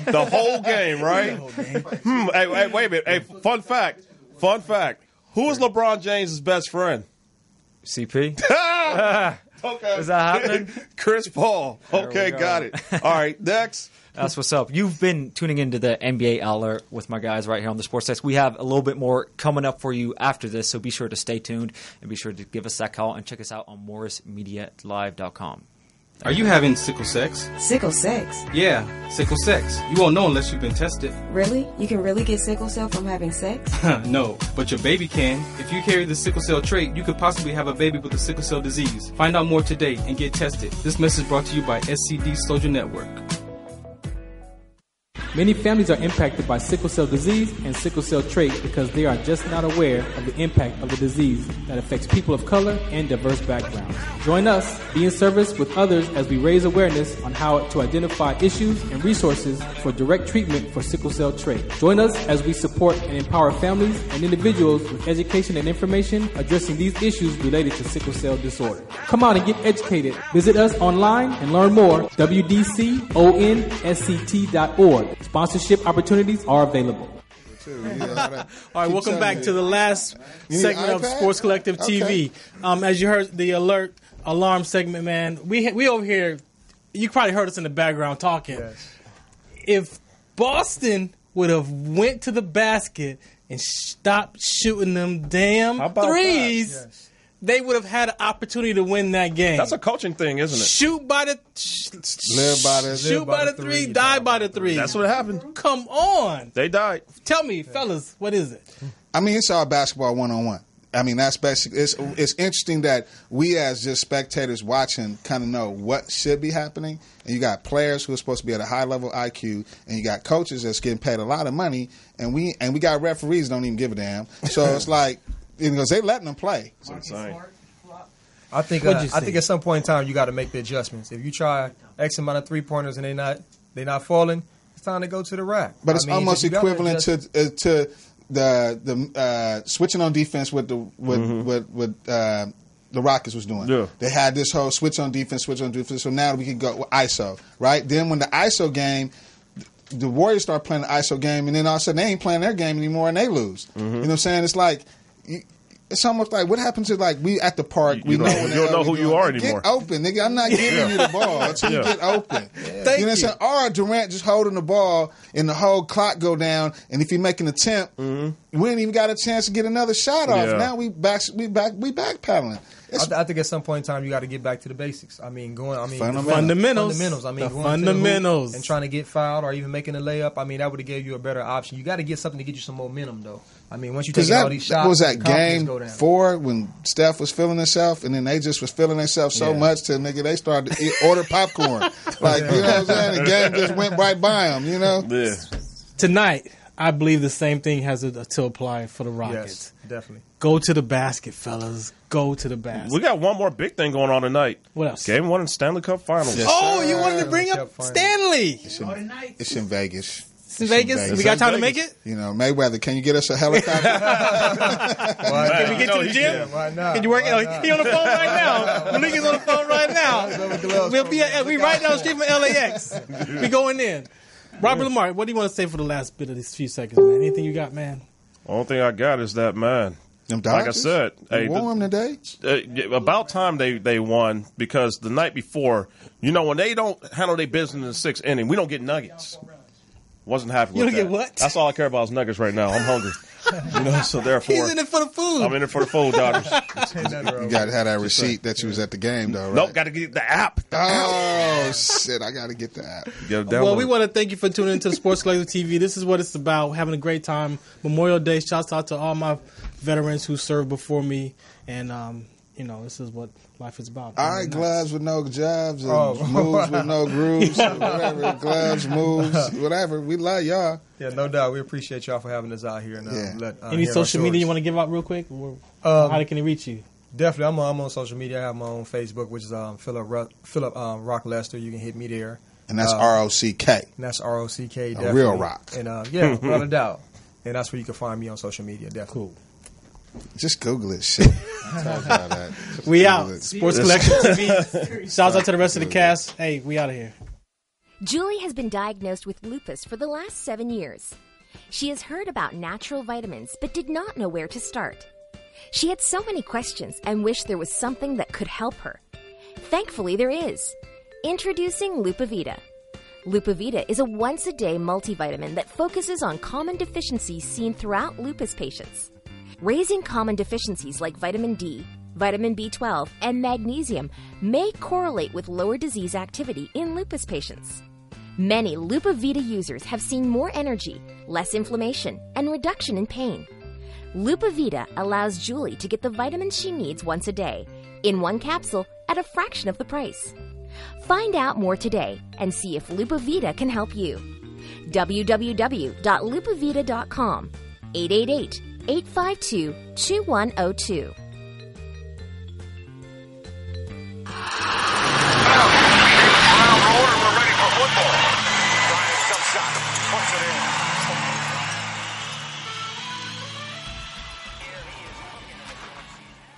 [SPEAKER 3] The whole game, right? Hey, wait a minute. Hey, fun fact. Who is LeBron James' best friend?
[SPEAKER 12] CP.
[SPEAKER 3] Okay.
[SPEAKER 12] Is that happening?
[SPEAKER 3] Chris Paul. Okay, got it. All right, next.
[SPEAKER 12] That's what's up. You've been tuning into the NBA Alert with my guys right here on the Sports Desk. We have a little bit more coming up for you after this, so be sure to stay tuned and be sure to give us that call and check us out on MorrisMediaLive.com.
[SPEAKER 11] Are you having sickle sex?
[SPEAKER 15] Sickle sex?
[SPEAKER 11] Yeah, sickle sex. You won't know unless you've been tested.
[SPEAKER 15] Really? You can really get sickle cell from having sex?
[SPEAKER 11] No, but your baby can. If you carry the sickle cell trait, you could possibly have a baby with the sickle cell disease. Find out more today and get tested. This message brought to you by SCD Soldier Network. Many families are impacted by sickle cell disease and sickle cell trait because they are just not aware of the impact of the disease that affects people of color and diverse backgrounds. Join us, be in service with others as we raise awareness on how to identify issues and resources for direct treatment for sickle cell trait. Join us as we support and empower families and individuals with education and information addressing these issues related to sickle cell disorder. Come out and get educated. Visit us online and learn more, wdconsct.org. Sponsorship opportunities are available.
[SPEAKER 2] All right, welcome back to the last segment of Sports Collective TV. As you heard, the alarm segment, man, we over here, you probably heard us in the background talking. Yes. If Boston would have went to the basket and stopped shooting them damn threes, they would have had an opportunity to win that game.
[SPEAKER 3] That's a coaching thing, isn't it?
[SPEAKER 2] Shoot by the three, die by the three.
[SPEAKER 3] That's what happened.
[SPEAKER 2] Come on.
[SPEAKER 3] They died.
[SPEAKER 2] Tell me, fellas, what is it?
[SPEAKER 4] I mean, it's all basketball one-on-one. I mean, that's basically, it's interesting that we as just spectators watching kind of know what should be happening. And you got players who are supposed to be at a high level IQ, and you got coaches that's getting paid a lot of money, and we got referees that don't even give a damn. So it's like, because they letting them play.
[SPEAKER 3] That's insane.
[SPEAKER 13] I think at some point in time you got to make the adjustments. If you try X amount of 3-pointers and they not falling, it's time to go to the rack.
[SPEAKER 4] But it's almost equivalent to the switching on defense with the Rockets was doing.
[SPEAKER 3] Yeah.
[SPEAKER 4] They had this whole switch on defense. So now we can go with ISO, right? Then when the ISO game, the Warriors start playing the ISO game, and then all of a sudden they ain't playing their game anymore and they lose. Mm-hmm. You know what I'm saying? It's like, it's almost like what happens to like we at the park. You
[SPEAKER 3] don't know who you are anymore.
[SPEAKER 4] Get open, nigga. I'm not giving you the ball until you get open. You know what I'm saying? Or Durant just holding the ball and the whole clock go down, and if he make an attempt, we ain't even got a chance to get another shot off.
[SPEAKER 3] Yeah.
[SPEAKER 4] Now we backpedaling.
[SPEAKER 13] I think at some point in time you got to get back to the basics. I mean,
[SPEAKER 2] fundamentals.
[SPEAKER 13] I mean, going
[SPEAKER 2] fundamentals,
[SPEAKER 13] to the hoop and trying to get fouled or even making a layup. I mean, that would have gave you a better option. You got to get something to get you some momentum, though. I mean, once you take all these shots,
[SPEAKER 4] what was that game 4 when Steph was feeling himself, and then they just was feeling themselves so much till nigga they started to order popcorn. Like you know what I'm saying? The game just went right by them. You know.
[SPEAKER 3] Yeah.
[SPEAKER 2] Tonight, I believe the same thing has to apply for the Rockets.
[SPEAKER 13] Yes, definitely.
[SPEAKER 2] Go to the basket, fellas. Go to the basket.
[SPEAKER 3] We got one more big thing going on tonight.
[SPEAKER 2] What else?
[SPEAKER 3] Game 1 in Stanley Cup Finals.
[SPEAKER 4] Yes,
[SPEAKER 2] Oh, you wanted to bring up Stanley.
[SPEAKER 4] It's in Vegas.
[SPEAKER 2] It's in Vegas. We got time to make it?
[SPEAKER 4] You know, Mayweather, can you get us a helicopter?
[SPEAKER 2] Can we get to the gym? Can you work? He on the phone right now. Malik is on the phone right now. We right down the street from LAX. We going in. Robert Lamar, what do you want to say for the last bit of these few seconds, man? Anything you got, man?
[SPEAKER 3] Only thing I got is that, man.
[SPEAKER 4] Them
[SPEAKER 3] like I
[SPEAKER 4] Dodgers?
[SPEAKER 3] said,
[SPEAKER 4] They won today.
[SPEAKER 3] About time they won, because the night before, when they don't handle their business in the 6th inning, we don't get nuggets. Wasn't happy with
[SPEAKER 2] You
[SPEAKER 3] that.
[SPEAKER 2] don't get what?
[SPEAKER 3] That's all I care about is nuggets right now. I'm hungry. So therefore,
[SPEAKER 2] He's in it for the food.
[SPEAKER 3] I'm in it for the food, Dodgers.
[SPEAKER 4] You got to have that receipt that you was at the game, though, right?
[SPEAKER 3] Nope, got to get the app.
[SPEAKER 4] Shit, I got to get the app.
[SPEAKER 2] Well, we want to thank you for tuning into the Sports Collective TV. This is what it's about, having a great time. Memorial Day, shouts out to all my veterans who served before me. And, this is what life is about.
[SPEAKER 4] All right, gloves with no jobs and moves with no grooves, whatever. Gloves, moves, whatever. We love y'all.
[SPEAKER 13] Yeah, no doubt. We appreciate y'all for having us out here. And,
[SPEAKER 2] Any social media you want to give out real quick? How can they reach you?
[SPEAKER 13] Definitely. I'm on social media. I have my own Facebook, which is Philip Rock Lester. You can hit me there.
[SPEAKER 4] And that's R-O-C-K.
[SPEAKER 13] And that's R-O-C-K.
[SPEAKER 4] A real rock.
[SPEAKER 13] And without a doubt. And that's where you can find me on social media. Definitely.
[SPEAKER 2] Cool.
[SPEAKER 4] Just Google it. Shit. Talk about that.
[SPEAKER 2] We out. Sports Collection TV. Shouts out to the rest of the cast. Hey, we out of here.
[SPEAKER 6] Julie has been diagnosed with lupus for the last 7 years. She has heard about natural vitamins but did not know where to start. She had so many questions and wished there was something that could help her. Thankfully, there is. Introducing Lupavita. Lupavita is a once-a-day multivitamin that focuses on common deficiencies seen throughout lupus patients. Raising common deficiencies like vitamin D, vitamin B12, and magnesium may correlate with lower disease activity in lupus patients. Many Lupavita users have seen more energy, less inflammation, and reduction in pain. Lupavita allows Julie to get the vitamins she needs once a day, in one capsule at a fraction of the price. Find out more today and see if Lupavita can help you. www.lupavita.com 888-852-2102